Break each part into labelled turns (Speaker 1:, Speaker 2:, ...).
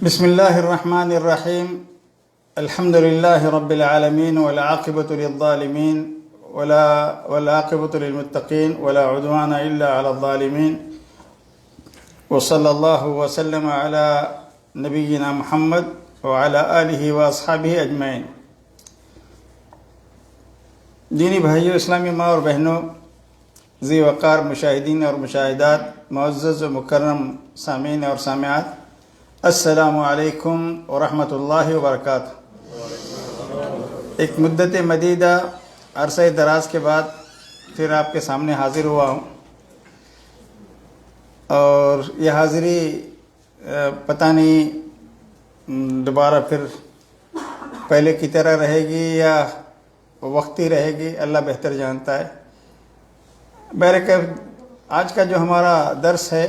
Speaker 1: بسم الله الرحمن الرحيم. الحمد لله رب العالمين والعاقبة للظالمين والعاقبة للمتقين ولا عدوان إلا على الظالمين وصلى الله وسلم على نبينا محمد وعلى آله وأصحابه أجمعين. دینی بھائیوں، اسلامی ماں اور بہنوں، ذی وقار مشاہدین اور مشاہدات، معزز و مکرم سامعین اور سامعات، السلام علیکم ورحمۃ اللہ وبرکاتہ. ایک مدت مدیدہ عرصہ دراز کے بعد پھر آپ کے سامنے حاضر ہوا ہوں، اور یہ حاضری پتہ نہیں دوبارہ پھر پہلے کی طرح رہے گی یا وقتی رہے گی، اللہ بہتر جانتا ہے. بہرکیف آج کا جو ہمارا درس ہے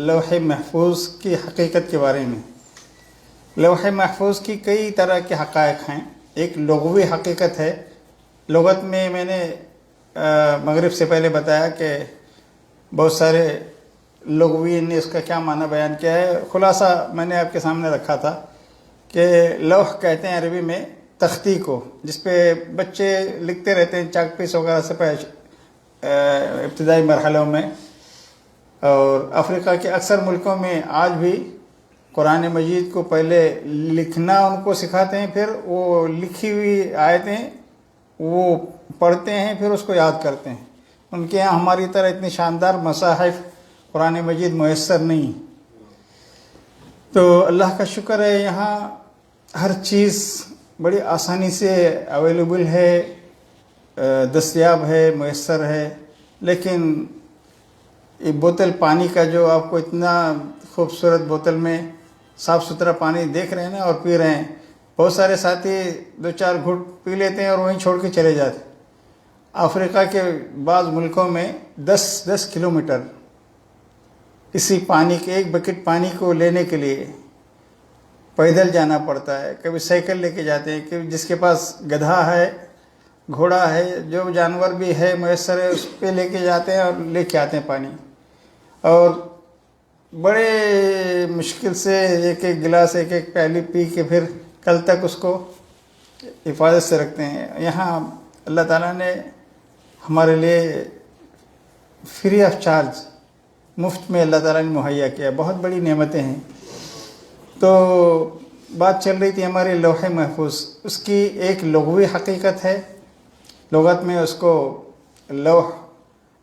Speaker 1: لوح محفوظ کی حقیقت کے بارے میں. لوح محفوظ کی کئی طرح کے حقائق ہیں. ایک لغوی حقیقت ہے. لغت میں نے مغرب سے پہلے بتایا کہ بہت سارے لغویین نے اس کا کیا معنی بیان کیا ہے. خلاصہ میں نے آپ کے سامنے رکھا تھا کہ لوح کہتے ہیں عربی میں تختی کو، جس پہ بچے لکھتے رہتے ہیں چاک پیس وغیرہ سے ابتدائی مرحلوں میں. اور افریقہ کے اکثر ملکوں میں آج بھی قرآن مجید کو پہلے لکھنا ان کو سکھاتے ہیں، پھر وہ لکھی ہوئی آیتیں وہ پڑھتے ہیں، پھر اس کو یاد کرتے ہیں. ان کے یہاں ہماری طرح اتنی شاندار مصاحف قرآن مجید میسر نہیں. تو اللہ کا شکر ہے یہاں ہر چیز بڑی آسانی سے اویلیبل ہے، دستیاب ہے، میسر ہے. لیکن یہ بوتل پانی کا جو آپ کو اتنا خوبصورت بوتل میں صاف ستھرا پانی دیکھ رہے ہیں نا اور پی رہے ہیں، بہت سارے ساتھی 2-4 گھٹ پی لیتے ہیں اور وہیں چھوڑ کے چلے جاتے ہیں. افریقہ کے بعض ملکوں میں 10 کلومیٹر اسی پانی کے ایک بکٹ پانی کو لینے کے لیے پیدل جانا پڑتا ہے. کبھی سائیکل لے کے جاتے ہیں، کہ جس کے پاس گدھا ہے، گھوڑا ہے، جو جانور بھی ہے میسر ہے، اس پہ لے کے جاتے ہیں اور لے کے آتے ہیں پانی. اور بڑے مشکل سے ایک گلاس ایک پیالی پی کے پھر کل تک اس کو حفاظت سے رکھتے ہیں. یہاں اللہ تعالیٰ نے ہمارے لیے فری آف چارج، مفت میں اللہ تعالیٰ نے مہیا کیا. بہت بڑی نعمتیں ہیں. تو بات چل رہی تھی ہماری لوح محفوظ. اس کی ایک لغوی حقیقت ہے. لغت میں اس کو لوح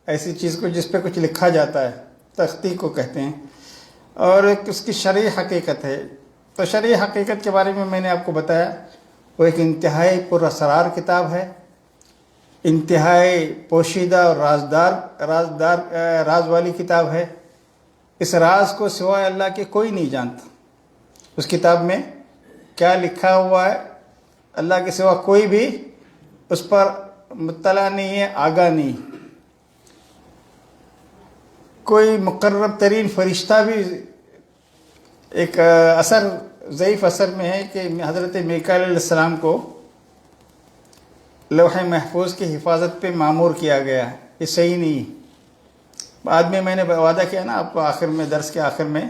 Speaker 1: ایسی چیز کو جس پہ کچھ لکھا جاتا ہے، تختی کو کہتے ہیں. اور ایک اس کی شرعی حقیقت ہے. تو شرعی حقیقت کے بارے میں نے آپ کو بتایا، وہ ایک انتہائی پر اسرار کتاب ہے، انتہائی پوشیدہ اور راز والی کتاب ہے. اس راز کو سوائے اللہ کے کوئی نہیں جانتا. اس کتاب میں کیا لکھا ہوا ہے اللہ کے سوا کوئی بھی اس پر مطلع نہیں ہے، آگاہ نہیں. کوئی مقرب ترین فرشتہ بھی ایک ضعیف اثر میں ہے کہ حضرت میکائیل علیہ السلام کو لوح محفوظ کی حفاظت پہ مامور کیا گیا ہے. یہ صحیح نہیں. بعد میں نے وعدہ کیا نا آپ کو، آخر میں درس کے آخر میں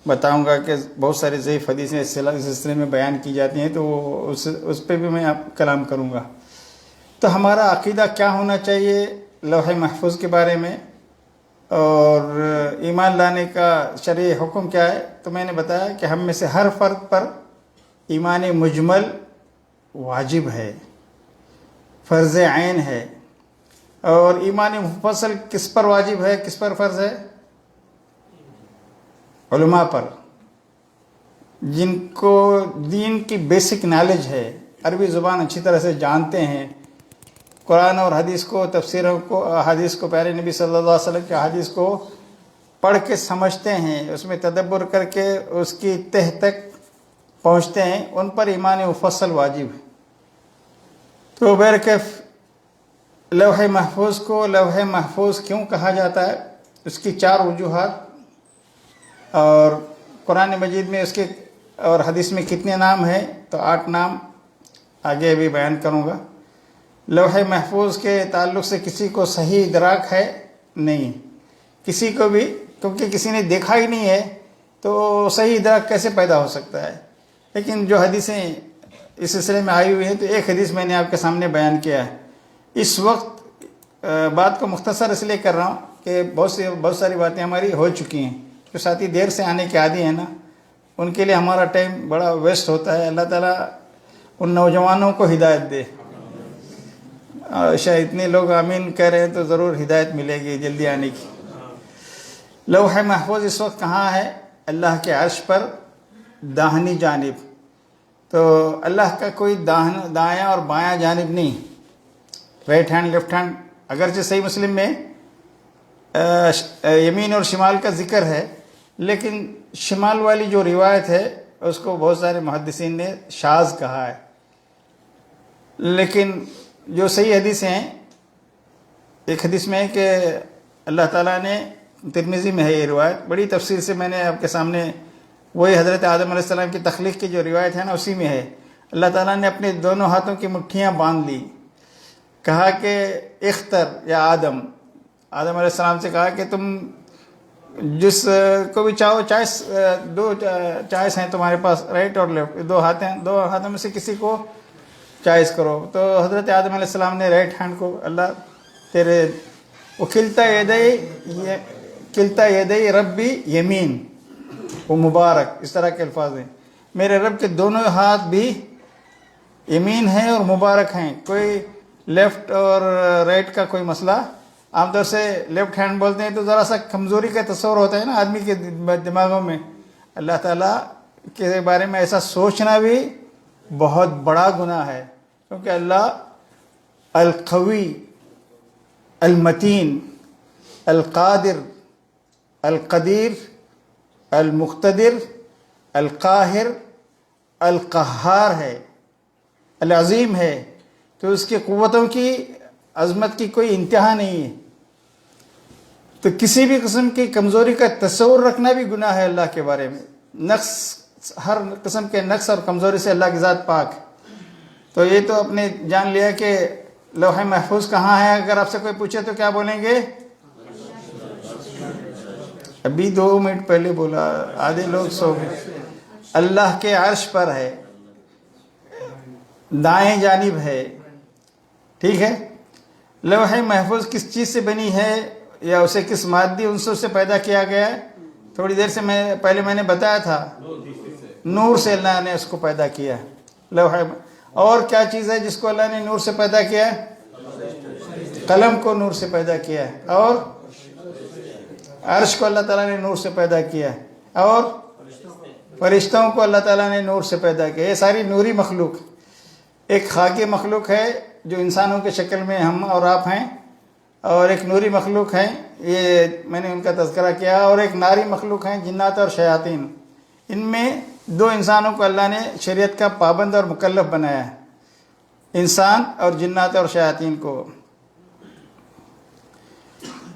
Speaker 1: بتاؤں گا کہ بہت ساری ضعیف حدیثیں اس سلسلے میں بیان کی جاتی ہیں، تو اس پہ بھی میں آپ کلام کروں گا. تو ہمارا عقیدہ کیا ہونا چاہیے لوح محفوظ کے بارے میں، اور ایمان لانے کا شرعی حکم کیا ہے. تو میں نے بتایا کہ ہم میں سے ہر فرد پر ایمان مجمل واجب ہے، فرض عین ہے. اور ایمان مفصل کس پر واجب ہے، کس پر فرض ہے؟ علماء پر، جن کو دین کی بیسک نالج ہے، عربی زبان اچھی طرح سے جانتے ہیں، قرآن اور حدیث کو، تفسیروں کو، حدیث کو، پیارے نبی صلی اللہ علیہ وسلم کے حدیث کو پڑھ کے سمجھتے ہیں، اس میں تدبر کر کے اس کی تہ تک پہنچتے ہیں. ان پر ایمان مفصل واجب ہے. تو بہرکیف لوح محفوظ کو لوح محفوظ کیوں کہا جاتا ہے، اس کی 4 وجوہات، اور قرآن مجید میں اس کے اور حدیث میں کتنے نام ہیں، تو 8 نام آگے بھی بیان کروں گا. لوح محفوظ کے تعلق سے کسی کو صحیح ادراک ہے نہیں، کسی کو بھی، کیونکہ کسی نے دیکھا ہی نہیں ہے. تو تو صحیح ادراک کیسے پیدا ہو سکتا ہے؟ لیکن جو حدیثیں اس سلسلے میں آئی ہوئی ہیں، تو ایک حدیث میں نے آپ کے سامنے بیان کیا ہے. اس وقت بات کو مختصر اس لیے کر رہا ہوں کہ بہت ساری باتیں ہماری ہو چکی ہیں. جو ساتھی دیر سے آنے کے عادی ہیں نا، ان کے لیے ہمارا ٹائم بڑا ویسٹ ہوتا ہے. اللہ تعالیٰ ان نوجوانوں کو ہدایت دے. شاید اتنے لوگ آمین کہہ رہے ہیں تو ضرور ہدایت ملے گی جلدی آنے کی. لوح محفوظ اس وقت کہاں ہے؟ اللہ کے عرش پر داہنی جانب. تو اللہ کا کوئی دایاں اور بایاں جانب نہیں، رائٹ ہینڈ لیفٹ ہینڈ. اگرچہ صحیح مسلم میں یمین اور شمال کا ذکر ہے، لیکن شمال والی جو روایت ہے اس کو بہت سارے محدثین نے شاذ کہا ہے. لیکن جو صحیح حدیث ہیں، ایک حدیث میں ہے کہ اللہ تعالیٰ نے، ترمذی میں ہے یہ روایت، بڑی تفصیل سے میں نے آپ کے سامنے، وہی حضرت آدم علیہ السلام کی تخلیق کی جو روایت ہے نا، اسی میں ہے. اللہ تعالیٰ نے اپنے دونوں ہاتھوں کی مٹھیاں باندھ لی، کہا کہ اختر یا آدم علیہ السلام سے کہا کہ تم جس کو بھی چاہو، چوائس، دو چوائس ہیں تمہارے پاس، رائٹ اور لیفٹ، دو ہاتھوں میں سے کسی کو چوائس کرو. تو حضرت آدم علیہ السلام نے رائٹ ہینڈ کو، اللہ تیرے، وہ کلتا یدی ربی یمین وہ مبارک، اس طرح کے الفاظ ہیں. میرے رب کے دونوں ہاتھ بھی یمین ہیں اور مبارک ہیں. کوئی لیفٹ اور رائٹ کا کوئی مسئلہ، عام طور سے لیفٹ ہینڈ بولتے ہیں تو ذرا سا کمزوری کا تصور ہوتا ہے نا آدمی کے دماغوں میں. اللہ تعالیٰ کے بارے میں ایسا سوچنا بھی بہت بڑا گناہ ہے، کیونکہ اللہ القوی، المتین، القادر، القدیر، المقتدر، القاہر، القہار ہے، العظیم ہے. تو اس کی قوتوں کی، عظمت کی کوئی انتہا نہیں ہے. تو کسی بھی قسم کی کمزوری کا تصور رکھنا بھی گناہ ہے اللہ کے بارے میں. نقص، ہر قسم کے نقص اور کمزوری سے اللہ کی ذات پاک. تو یہ تو آپ نے جان لیا کہ لوح محفوظ کہاں ہے. اگر آپ سے کوئی پوچھے تو کیا بولیں گے؟ ابھی 2 منٹ پہلے بولا، آدھے لوگ سو گئے. اللہ کے عرش پر ہے، دائیں جانب ہے. ٹھیک ہے. لوح محفوظ کس چیز سے بنی ہے یا اسے کس مادی عنصر سے پیدا کیا گیا ہے؟ تھوڑی دیر سے پہلے میں نے بتایا تھا، نور سے اللہ نے اس کو پیدا کیا. لوح. اور کیا چیز ہے جس کو اللہ نے نور سے پیدا کیا ہے؟ قلم کو نور سے پیدا کیا ہے. اور عرش کو اللہ تعالیٰ نے نور سے پیدا کیا ہے. اور فرشتوں کو اللہ تعالیٰ نے نور سے پیدا کیا. یہ ساری نوری مخلوق. ایک خاکی مخلوق ہے جو انسانوں کے شکل میں ہم اور آپ ہیں، اور ایک نوری مخلوق ہیں، یہ میں نے ان کا تذکرہ کیا. اور ایک ناری مخلوق ہیں، جنات اور شیاطین. ان میں 2 انسانوں کو اللہ نے شریعت کا پابند اور مکلف بنایا ہے، انسان اور جنات اور شیاطین کو.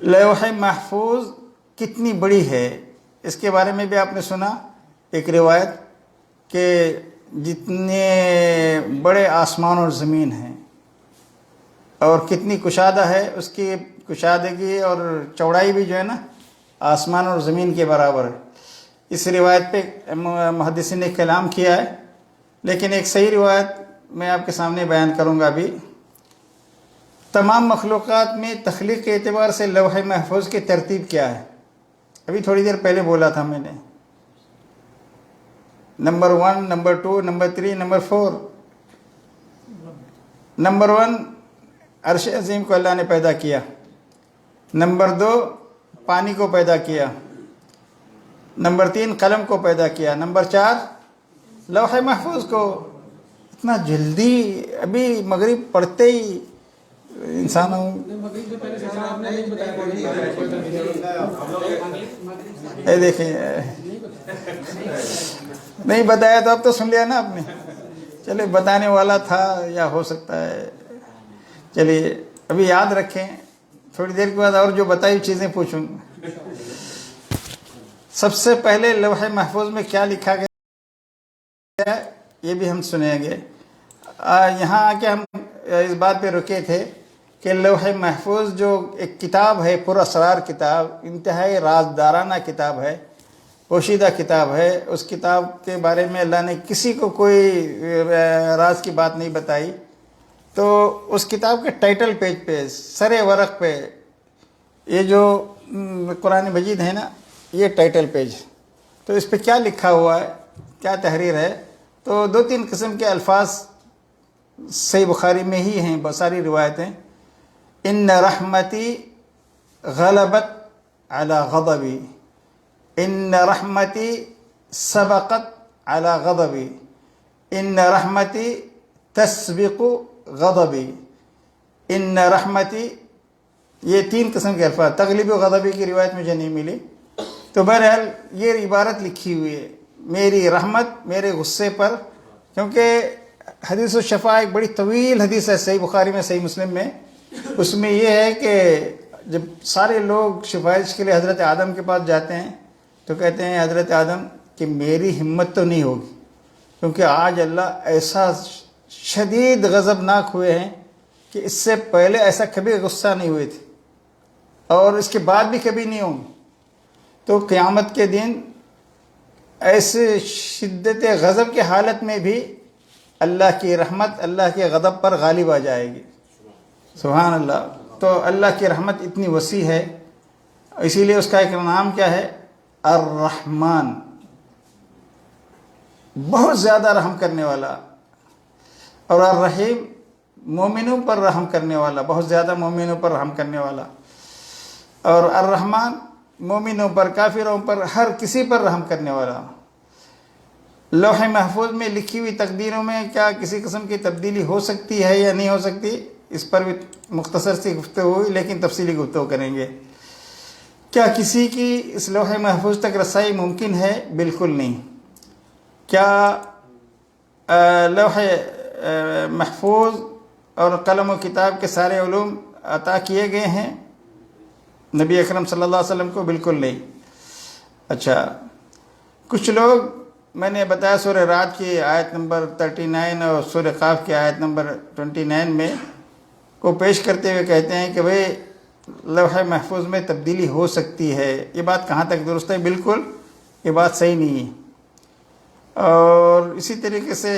Speaker 1: لوح محفوظ کتنی بڑی ہے اس کے بارے میں بھی آپ نے سنا ایک روایت، کہ جتنے بڑے آسمان اور زمین ہیں اور کتنی کشادہ ہے، اس کی کشادگی اور چوڑائی بھی جو ہے نا آسمان اور زمین کے برابر ہے. اس روایت پہ محدثین نے کلام کیا ہے، لیکن ایک صحیح روایت میں آپ کے سامنے بیان کروں گا. ابھی تمام مخلوقات میں تخلیق کے اعتبار سے لوح محفوظ کی ترتیب کیا ہے؟ ابھی تھوڑی دیر پہلے بولا تھا میں نے. Number 1، number 2، number 3، number 4. Number 1 عرش عظیم کو اللہ نے پیدا کیا. نمبر 2 پانی کو پیدا کیا. نمبر 3 قلم کو پیدا کیا. نمبر 4 لوح محفوظ کو. اتنا جلدی ابھی مغرب پڑھتے ہی انسانوں دیکھیں نہیں بتایا تو اب تو سن لیا نا آپ نے. چلے بتانے والا تھا یا ہو سکتا ہے. چلیے ابھی یاد رکھیں، تھوڑی دیر کے بعد اور جو بتائی چیزیں پوچھوں. سب سے پہلے لوح محفوظ میں کیا لکھا گیا یہ بھی ہم سنیں گے. یہاں آ کے ہم اس بات پہ رکے تھے کہ لوح محفوظ جو ایک کتاب ہے، پر اسرار کتاب، انتہائی رازدارانہ کتاب ہے. پوشیدہ کتاب ہے، اس کتاب کے بارے میں اللہ نے کسی کو کوئی راز کی بات نہیں بتائی، تو اس کتاب کے ٹائٹل پیج پہ سر ورق پہ یہ جو قرآن مجید ہے نا، یہ ٹائٹل پیج، تو اس پہ کیا لکھا ہوا ہے، کیا تحریر ہے، تو 2-3 قسم کے الفاظ صحیح بخاری میں ہی ہیں، بہت ساری روایتیں، ان رحمتی غلبت علی غضبی، ان رحمتی سبقت علی غضبی، ان رحمتی تسبق غضبی، ان رحمتی، یہ 3 قسم کے الفاظ، تغلب و غضبی کی روایت مجھے نہیں ملی، تو بہرحال یہ عبارت لکھی ہوئی ہے، میری رحمت میرے غصے پر، کیونکہ حدیث الشفاء ایک بڑی طویل حدیث ہے صحیح بخاری میں، صحیح مسلم میں، اس میں یہ ہے کہ جب سارے لوگ سفارش کے لیے حضرت آدم کے پاس جاتے ہیں تو کہتے ہیں حضرت آدم کہ میری ہمت تو نہیں ہوگی، کیونکہ آج اللہ ایسا شدید غضبناک ہوئے ہیں کہ اس سے پہلے ایسا کبھی غصہ نہیں ہوئے تھے اور اس کے بعد بھی کبھی نہیں ہوں گے، تو قیامت کے دن ایسے شدت غضب کی حالت میں بھی اللہ کی رحمت اللہ کے غضب پر غالب آ جائے گی، سبحان اللہ۔ تو اللہ کی رحمت اتنی وسیع ہے، اسی لیے اس کا ایک نام کیا ہے، الرحمن، بہت زیادہ رحم کرنے والا، اور الرحیم، مومنوں پر رحم کرنے والا، بہت زیادہ مومنوں پر رحم کرنے والا، اور الرحمن مومنوں پر، کافروں پر، ہر کسی پر رحم کرنے والا۔ لوح محفوظ میں لکھی ہوئی تقدیروں میں کیا کسی قسم کی تبدیلی ہو سکتی ہے یا نہیں ہو سکتی، اس پر بھی مختصر سی گفتگو ہوئی، لیکن تفصیلی گفتگو کریں گے۔ کیا کسی کی اس لوح محفوظ تک رسائی ممکن ہے؟ بالکل نہیں۔ کیا لوح محفوظ اور قلم و کتاب کے سارے علوم عطا کیے گئے ہیں نبی اکرم صلی اللہ علیہ وسلم کو؟ بالکل نہیں۔ اچھا، کچھ لوگ، میں نے بتایا سورہ رعد کی آیت نمبر 39 اور سورہ قاف کی آیت نمبر 29 میں کو پیش کرتے ہوئے کہتے ہیں کہ بھئی لوح محفوظ میں تبدیلی ہو سکتی ہے، یہ بات کہاں تک درست ہے؟ بالکل یہ بات صحیح نہیں ہے۔ اور اسی طریقے سے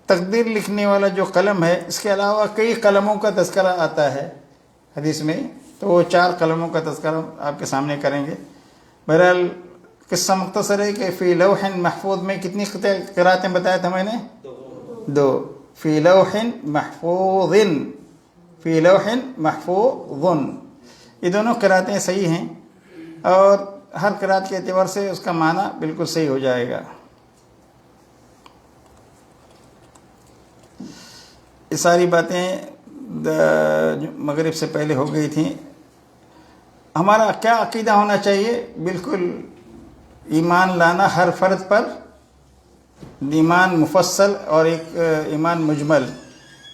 Speaker 1: تقدیر لکھنے والا جو قلم ہے، اس کے علاوہ کئی قلموں کا تذکرہ آتا ہے حدیث میں، تو وہ 4 قلموں کا تذکرہ آپ کے سامنے کریں گے۔ بہرحال قصہ مختصر ہے کہ فی لوح محفوظ میں کتنی قرأتیں بتایا تھا میں نے؟ 2۔ فی لوح محفوظ، فی لوح محفوظ، یہ دونوں قرأتیں صحیح ہیں، اور ہر قرأت کے اعتبار سے اس کا معنی بالکل صحیح ہو جائے گا۔ یہ ساری باتیں مغرب سے پہلے ہو گئی تھیں۔ ہمارا کیا عقیدہ ہونا چاہیے؟ بالکل ایمان لانا ہر فرد پر، ایمان مفصل اور ایک ایمان مجمل۔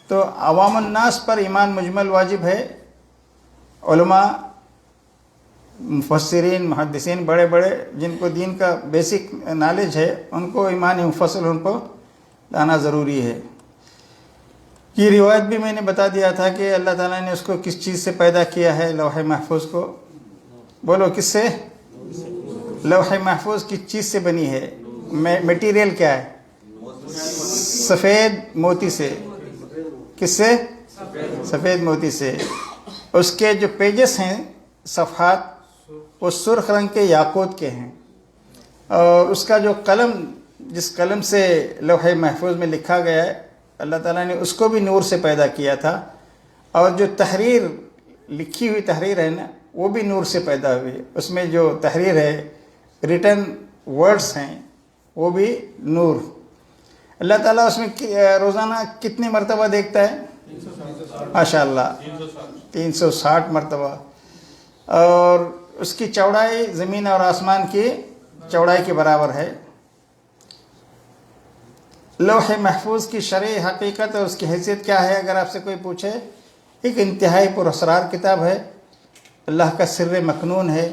Speaker 1: تو عوام الناس پر ایمان مجمل واجب ہے، علماء، مفسرین، محدثین، بڑے بڑے جن کو دین کا بیسک نالج ہے، ان کو ایمان مفصل ان کو لانا ضروری ہے۔ یہ روایت بھی میں نے بتا دیا تھا کہ اللہ تعالیٰ نے اس کو کس چیز سے پیدا کیا ہے، لوح محفوظ کو؟ بولو کس سے؟ لوح محفوظ کس چیز سے بنی ہے؟ میٹیریل کیا ہے؟ سفید موتی سے۔ کس سے؟ سفید موتی سے۔ اس کے جو پیجز ہیں، صفحات، وہ سرخ رنگ کے یاقوت کے ہیں، اور اس کا جو قلم، جس قلم سے لوح محفوظ میں لکھا گیا ہے، اللہ تعالیٰ نے اس کو بھی نور سے پیدا کیا تھا، اور جو تحریر، لکھی ہوئی تحریر ہے نا، وہ بھی نور سے پیدا ہوئی۔ اس میں جو تحریر ہے، ریٹن ورڈز ہیں، وہ بھی نور۔ اللہ تعالیٰ اس میں روزانہ کتنی مرتبہ دیکھتا ہے؟ ماشاء اللہ 360 مرتبہ، اور اس کی چوڑائی زمین اور آسمان کی چوڑائی کے برابر ہے۔ لوح محفوظ کی شرعی حقیقت اور اس کی حیثیت کیا ہے اگر آپ سے کوئی پوچھے؟ ایک انتہائی پر اسرار کتاب ہے، اللہ کا سر مکنون ہے،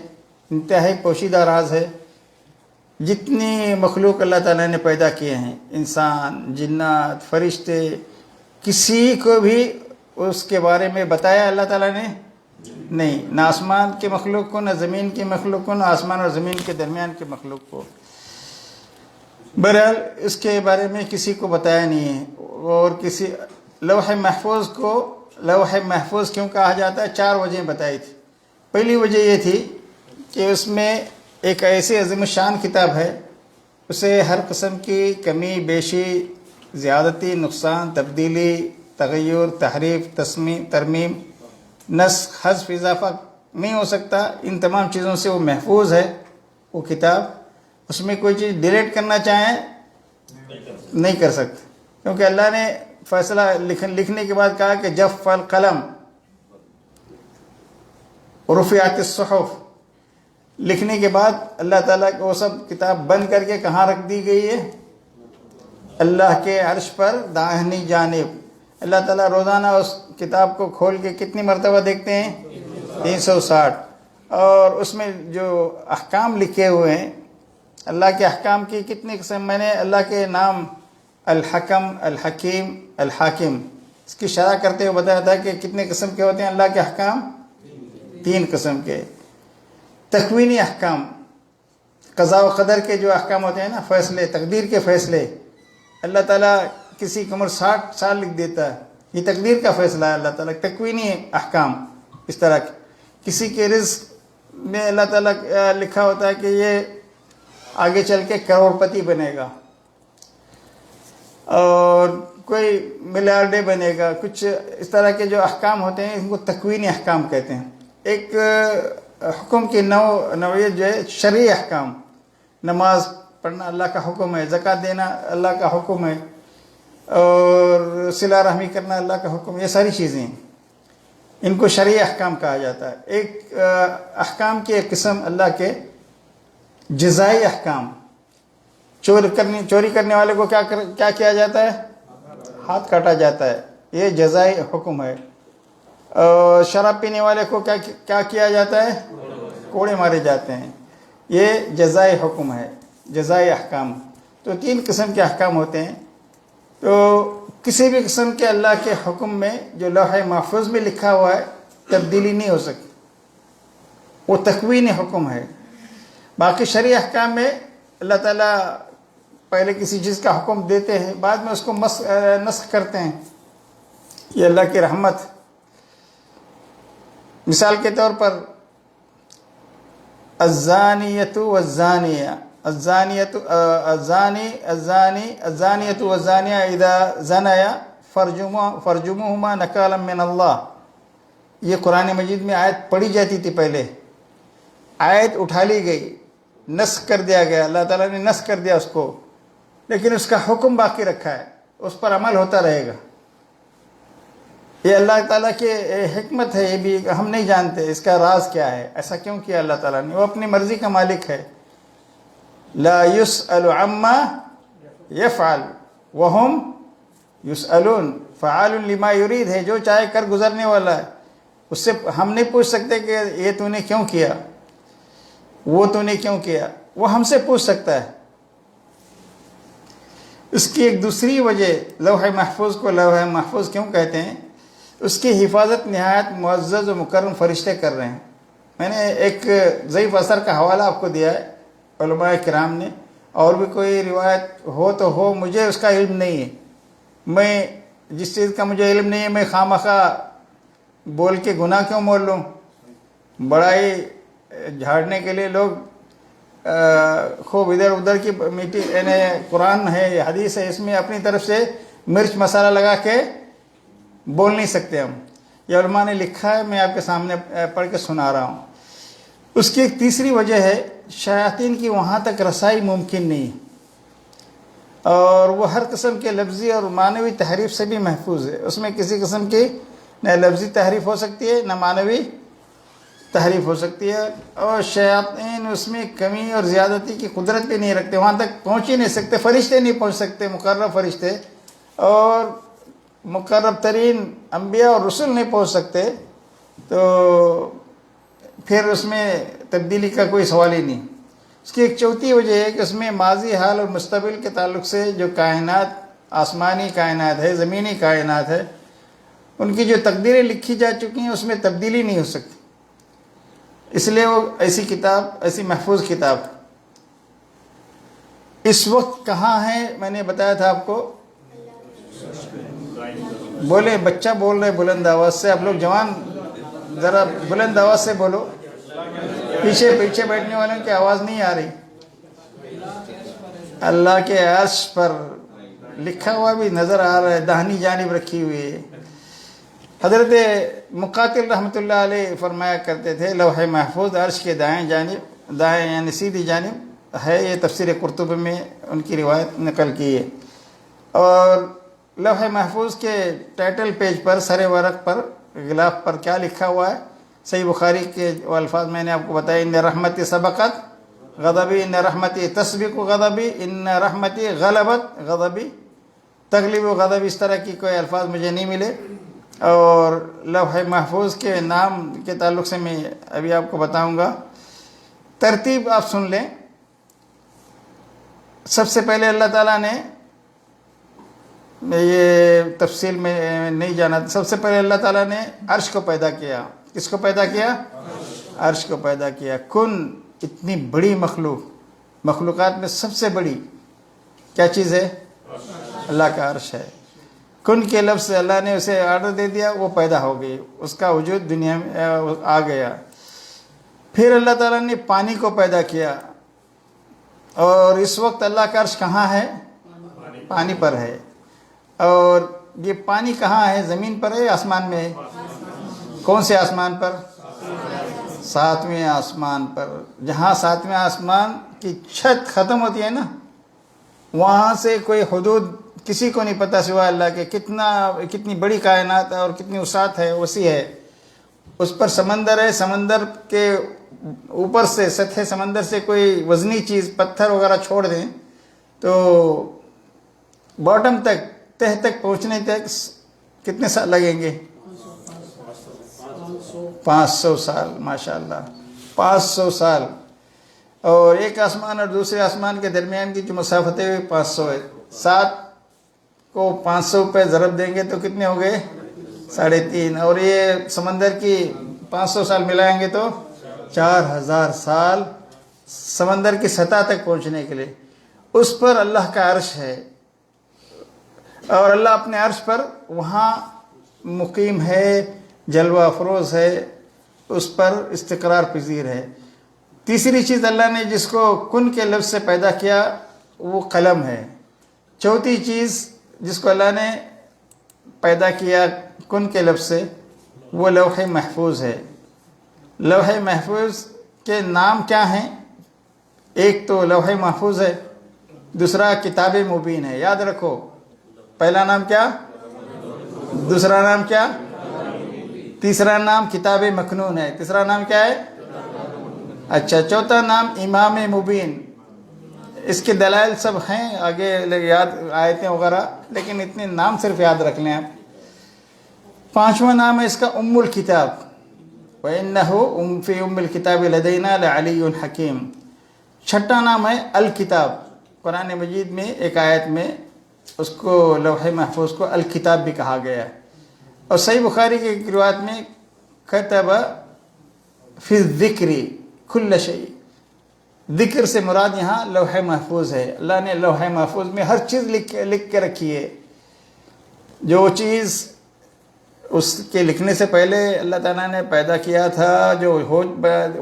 Speaker 1: انتہائی پوشیدہ راز ہے۔ جتنی مخلوق اللہ تعالیٰ نے پیدا کیے ہیں، انسان، جنات، فرشتے، کسی کو بھی اس کے بارے میں بتایا اللہ تعالیٰ نے نہیں، نہ آسمان کے مخلوق کو، نہ زمین کی مخلوق کو، نہ آسمان اور زمین کے درمیان کے مخلوق کو۔ بہرحال اس کے بارے میں کسی کو بتایا نہیں ہے۔ اور کسی لوح محفوظ کو لوح محفوظ کیوں کہا جاتا ہے؟ 4 وجہیں بتائی تھی۔ پہلی وجہ یہ تھی کہ اس میں ایک ایسی عظیم الشان کتاب ہے، اسے ہر قسم کی کمی بیشی، زیادتی، نقصان، تبدیلی، تغیر، تحریف، ترمیم، نسخ، حذف، اضافہ نہیں ہو سکتا۔ ان تمام چیزوں سے وہ محفوظ ہے وہ کتاب۔ اس میں کوئی چیز ڈیلیٹ کرنا چاہیں نہیں کر سکتے، کیونکہ اللہ نے فیصلہ لکھنے کے بعد کہا کہ جف القلم رفعت الصحف، لکھنے کے بعد اللہ تعالیٰ کو وہ سب کتاب بند کر کے کہاں رکھ دی گئی ہے؟ اللہ کے عرش پر داہنی جانب۔ اللہ تعالیٰ روزانہ اس کتاب کو کھول کے کتنی مرتبہ دیکھتے ہیں؟ 360۔ اور اس میں جو احکام لکھے ہوئے ہیں، اللہ کے احکام کی کتنی قسم، میں نے اللہ کے نام الحکم، الحکیم، الحاکم اس کی شرح کرتے ہوئے بتایا تھا کہ کتنے قسم کے ہوتے ہیں اللہ کے احکام؟ 3 قسم کے۔ تکوینی احکام، قضاء و قدر کے جو احکام ہوتے ہیں نا، فیصلے، تقدیر کے فیصلے، اللہ تعالیٰ کسی کی عمر 60 سال لکھ دیتا ہے، یہ تقدیر کا فیصلہ ہے اللہ تعالیٰ۔ تکوینی احکام اس طرح کے۔ کسی کے رزق میں اللہ تعالیٰ لکھا ہوتا ہے کہ یہ آگے چل کے کروڑ پتی بنے گا، اور کوئی ملیارڈے بنے گا، کچھ اس طرح کے جو احکام ہوتے ہیں ان کو تکوینی احکام کہتے ہیں۔ ایک حکم کی نوعیت جو ہے شرعی احکام، نماز پڑھنا اللہ کا حکم ہے، زکوٰۃ دینا اللہ کا حکم ہے، اور صلہ رحمی کرنا اللہ کا حکم، یہ ساری چیزیں ہیں، ان کو شرعی احکام کہا جاتا ہے۔ ایک احکام کی ایک قسم اللہ کے جزائی احکام، چوری کرنے والے کو کیا کیا جاتا ہے؟ ہاتھ کاٹا جاتا ہے، یہ جزائی حکم ہے۔ اور شراب پینے والے کو کیا کیا جاتا ہے؟ کوڑے مارے جاتے ہیں، یہ جزائی حکم ہے، جزائی احکام۔ تو 3 قسم کے احکام ہوتے ہیں۔ تو کسی بھی قسم کے اللہ کے حکم میں جو لوح محفوظ میں لکھا ہوا ہے تبدیلی نہیں ہو سکتی، وہ تکوینی حکم ہے۔ باقی شرعی احکام میں اللہ تعالیٰ پہلے کسی چیز کا حکم دیتے ہیں، بعد میں اس کو نسخ کرتے ہیں، یہ اللہ کی رحمت۔ مثال کے طور پر الزانیۃ والزانیہ، الزانیۃ والزانیہ اذا زنیا فرجموہما نکالا من اللہ، یہ قرآن مجید میں آیت پڑھی جاتی تھی پہلے، آیت اٹھا لی گئی، نسخ کر دیا گیا، اللہ تعالیٰ نے نسخ کر دیا اس کو، لیکن اس کا حکم باقی رکھا ہے، اس پر عمل ہوتا رہے گا۔ یہ اللہ تعالیٰ کی حکمت ہے، یہ بھی ہم نہیں جانتے اس کا راز کیا ہے، ایسا کیوں کیا اللہ تعالیٰ نے، وہ اپنی مرضی کا مالک ہے۔ لا يسأل عما يفعل وهم يسألون، فعال لما يريد ہے، جو چاہے کر گزرنے والا ہے، اس سے ہم نہیں پوچھ سکتے کہ یہ تو نے کیوں کیا، وہ تو نے کیوں کیا، وہ ہم سے پوچھ سکتا ہے۔ اس کی ایک دوسری وجہ لوح محفوظ کو لوح محفوظ کیوں کہتے ہیں، اس کی حفاظت نہایت معزز و مکرم فرشتے کر رہے ہیں۔ میں نے ایک ضعیف اثر کا حوالہ آپ کو دیا ہے علماء کرام نے، اور بھی کوئی روایت ہو تو ہو، مجھے اس کا علم نہیں ہے، میں جس چیز کا مجھے علم نہیں ہے میں خواہ بول کے گناہ کیوں مول لوں۔ بڑائی جھاڑنے کے لیے لوگ خوب ادھر ادھر کی میٹھی، یعنی قرآن ہے، حدیث ہے، اس میں اپنی طرف سے مرچ مسالہ لگا کے بول نہیں سکتے ہم، یہ علماء نے لکھا ہے، میں آپ کے سامنے پڑھ کے سنا رہا ہوں۔ اس کی ایک تیسری وجہ ہے شیاطین کی وہاں تک رسائی ممکن نہیں، اور وہ ہر قسم کے لفظی اور معنوی تحریف سے بھی محفوظ ہے۔ اس میں کسی قسم کی نہ لفظی تحریف ہو سکتی ہے نہ معنوی تحریف ہو سکتی ہے، اور شیاطین اس میں کمی اور زیادتی کی قدرت بھی نہیں رکھتے، وہاں تک پہنچ ہی نہیں سکتے، فرشتے نہیں پہنچ سکتے، مقرب فرشتے اور مقرب ترین انبیاء اور رسول نہیں پہنچ سکتے، تو پھر اس میں تبدیلی کا کوئی سوال ہی نہیں۔ اس کی ایک چوتھی وجہ ہے کہ اس میں ماضی، حال اور مستقبل کے تعلق سے جو کائنات، آسمانی کائنات ہے، زمینی کائنات ہے، ان کی جو تقدیریں لکھی جا چکی ہیں اس میں تبدیلی نہیں ہو سکتی۔ اس لیے وہ ایسی کتاب، ایسی محفوظ کتاب اس وقت کہاں ہے؟ میں نے بتایا تھا آپ کو، بولے بچہ بول رہے بلند آواز سے، آپ لوگ جوان ذرا بلند آواز سے بولو، پیچھے بیٹھنے والوں کی آواز نہیں آ رہی۔ اللہ کے عرش پر لکھا ہوا بھی نظر آ رہا ہے، داہنی جانب رکھی ہوئی ہے۔ حضرت مقاتل رحمۃ اللہ علیہ فرمایا کرتے تھے لوح محفوظ عرش کے دائیں یعنی سیدھی جانب ہے۔ یہ تفسیر قرطبی میں ان کی روایت نقل کی ہے۔ اور لوح محفوظ کے ٹائٹل پیج پر سر ورق پر غلاف پر کیا لکھا ہوا ہے؟ صحیح بخاری کے وہ الفاظ میں نے آپ کو بتایا، ان رحمتی سبقت غضبی، ان رحمتی تسبق غضبی، ان رحمتی غلبت غضبی، تغلب و غضب، اس طرح کی کوئی الفاظ مجھے نہیں ملے۔ اور لوح محفوظ کے نام کے تعلق سے میں ابھی آپ کو بتاؤں گا، ترتیب آپ سن لیں۔ سب سے پہلے اللہ تعالیٰ نے، یہ تفصیل میں نہیں جانا، سب سے پہلے اللہ تعالیٰ نے عرش کو پیدا کیا۔ کس کو پیدا کیا؟ عرش کو پیدا کیا۔ کن، اتنی بڑی مخلوقات میں سب سے بڑی کیا چیز ہے؟ اللہ کا عرش ہے۔ کن کے لفظ سے اللہ نے اسے آرڈر دے دیا، وہ پیدا ہو گئی، اس کا وجود دنیا میں آ گیا۔ پھر اللہ تعالیٰ نے پانی کو پیدا کیا، اور اس وقت اللہ کا عرش کہاں ہے؟ پانی پر ہے۔ اور یہ پانی کہاں ہے؟ زمین پر ہے یا آسمان میں ہے؟ کون سے آسمان پر؟ ساتویں آسمان پر۔ جہاں ساتویں آسمان کی چھت ختم ہوتی ہے نا، وہاں سے کوئی حدود کسی کو نہیں پتہ سوائے اللہ کے، کتنی بڑی کائنات ہے اور کتنی وسعت ہے، وسیع ہے۔ اس پر سمندر ہے، سمندر کے اوپر سے، سطح سمندر سے کوئی وزنی چیز، پتھر وغیرہ چھوڑ دیں تو باٹم تک، تہ تک پہنچنے تک کتنے سال لگیں گے؟ 500 سال، ماشاءاللہ 500 سال۔ اور ایک آسمان اور دوسرے آسمان کے درمیان کی جو مسافتیں ہوئی 500 ہے۔ 7 کو 500 پہ ضرب دیں گے تو کتنے ہو گئے؟ 3.5۔ اور یہ سمندر کی 500 سال ملائیں گے تو 4000 سال سمندر کی سطح تک پہنچنے کے لیے۔ اس پر اللہ کا عرش ہے، اور اللہ اپنے عرش پر وہاں مقیم ہے، جلوہ افروز ہے، اس پر استقرار پذیر ہے۔ تیسری چیز اللہ نے جس کو کن کے لفظ سے پیدا کیا وہ قلم ہے۔ چوتھی چیز جس کو اللہ نے پیدا کیا کن کے لفظ سے وہ لوح محفوظ ہے۔ لوح محفوظ کے نام کیا ہیں؟ ایک تو لوح محفوظ ہے، دوسرا کتاب مبین ہے۔ یاد رکھو، پہلا نام کیا؟ دوسرا نام کیا؟ تیسرا نام کتاب مکنون ہے۔ تیسرا نام کیا ہے؟ اچھا، چوتھا نام امام مبین۔ اس کے دلائل سب ہیں آگے یاد، آیتیں وغیرہ، لیکن اتنے نام صرف یاد رکھ لیں آپ۔ پانچواں نام ہے اس کا ام الکتاب، وَإِنَّهُ فِي أُمِّ الْكِتَابِ لَدَيْنَا لَعَلِيٌّ حَكِيمٌ۔ چھٹا نام ہے الکتاب۔ قرآن مجید میں ایک آیت میں اس کو لوح محفوظ کو الکتاب بھی کہا گیا ہے۔ اور صحیح بخاری کی ایک روایت میں کتب فی الذکر کل شیء، ذکر سے مراد یہاں لوح محفوظ ہے۔ اللہ نے لوح محفوظ میں ہر چیز لکھ کے رکھی ہے۔ جو چیز اس کے لکھنے سے پہلے اللہ تعالیٰ نے پیدا کیا تھا، جو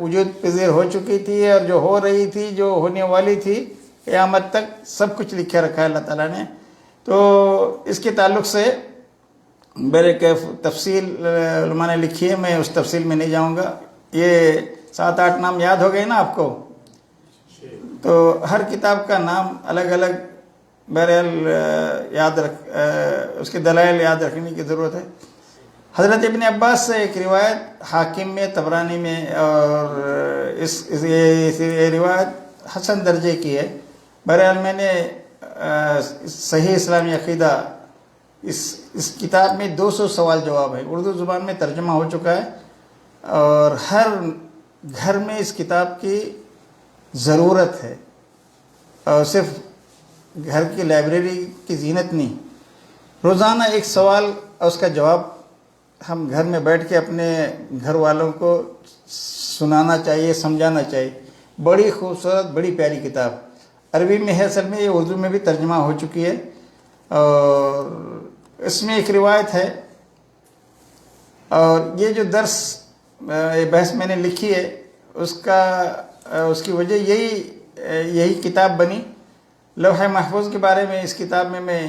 Speaker 1: وجود پذیر ہو چکی تھی اور جو ہو رہی تھی، جو ہونے والی تھی، قیامت تک سب کچھ لکھے رکھا ہے اللہ تعالیٰ نے۔ تو اس کے تعلق سے تفصیل علماء نے لکھی ہے، میں اس تفصیل میں نہیں جاؤں گا۔ یہ 7-8 نام یاد ہو گئے نا آپ کو؟ تو ہر کتاب کا نام الگ الگ بہرحال اس کے دلائل یاد رکھنے کی ضرورت ہے۔ حضرت ابن عباس سے ایک روایت حاکم میں، طبرانی میں، اور یہ روایت حسن درجے کی ہے۔ بہرحال میں نے صحیح اسلامی عقیدہ، اس کتاب میں 200 سوال جواب ہے، اردو زبان میں ترجمہ ہو چکا ہے، اور ہر گھر میں اس کتاب کی ضرورت ہے، اور صرف گھر کی لائبریری کی زینت نہیں۔ روزانہ ایک سوال اور اس کا جواب ہم گھر میں بیٹھ کے اپنے گھر والوں کو سنانا چاہیے، سمجھانا چاہیے. بڑی خوبصورت، بڑی پیاری کتاب عربی میں ہے، اصل میں یہ اردو میں بھی ترجمہ ہو چکی ہے. اور اس میں ایک روایت ہے، اور یہ جو درس بحث میں نے لکھی ہے اس کی وجہ یہی کتاب بنی. لوح محفوظ کے بارے میں اس کتاب میں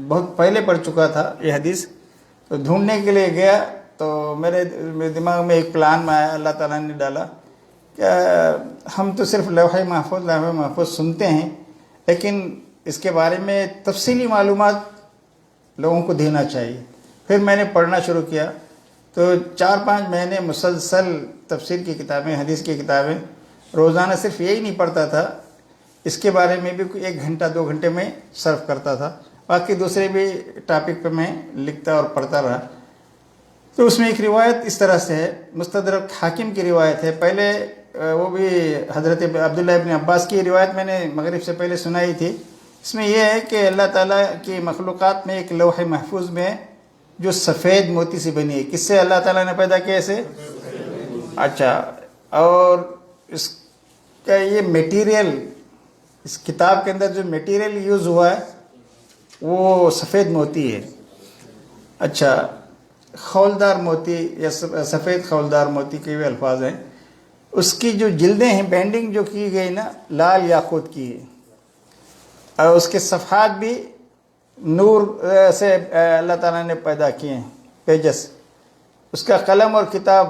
Speaker 1: بہت پہلے پڑھ چکا تھا یہ حدیث. تو ڈھونڈنے کے لیے گیا تو میرے دماغ میں ایک پلان میں آیا، اللہ تعالیٰ نے ڈالا کہ ہم تو صرف لوح محفوظ سنتے ہیں، لیکن اس کے بارے میں تفصیلی معلومات لوگوں کو دینا چاہیے. پھر میں نے پڑھنا شروع کیا تو 4-5 مہینے مسلسل تفسیر کی کتابیں، حدیث کی کتابیں، روزانہ صرف یہی نہیں پڑھتا تھا، اس کے بارے میں بھی 1 گھنٹہ 2 گھنٹے میں صرف کرتا تھا. باقی دوسرے بھی ٹاپک پہ میں لکھتا اور پڑھتا رہا. تو اس میں ایک روایت اس طرح سے ہے، مستدرک حاکم کی روایت ہے. پہلے وہ بھی حضرت عبداللہ ابن عباس کی روایت میں نے مغرب سے پہلے سنائی تھی. اس میں یہ ہے کہ اللہ تعالیٰ کی مخلوقات میں ایک لوح محفوظ میں جو سفید موتی سے بنی ہے. کس سے اللہ تعالیٰ نے پیدا کیا اسے؟ اچھا. اور اس کا یہ میٹیریل، اس کتاب کے اندر جو میٹیریل یوز ہوا ہے وہ سفید موتی ہے. اچھا، خولدار موتی یا سفید خولدار موتی کے بھی الفاظ ہیں. اس کی جو جلدیں ہیں، بینڈنگ جو کی گئی نا، لال یاقوت کی ہے. اور اس کے صفحات بھی نور سے اللہ تعالیٰ نے پیدا کیے ہیں، پیجز. اس کا قلم اور کتاب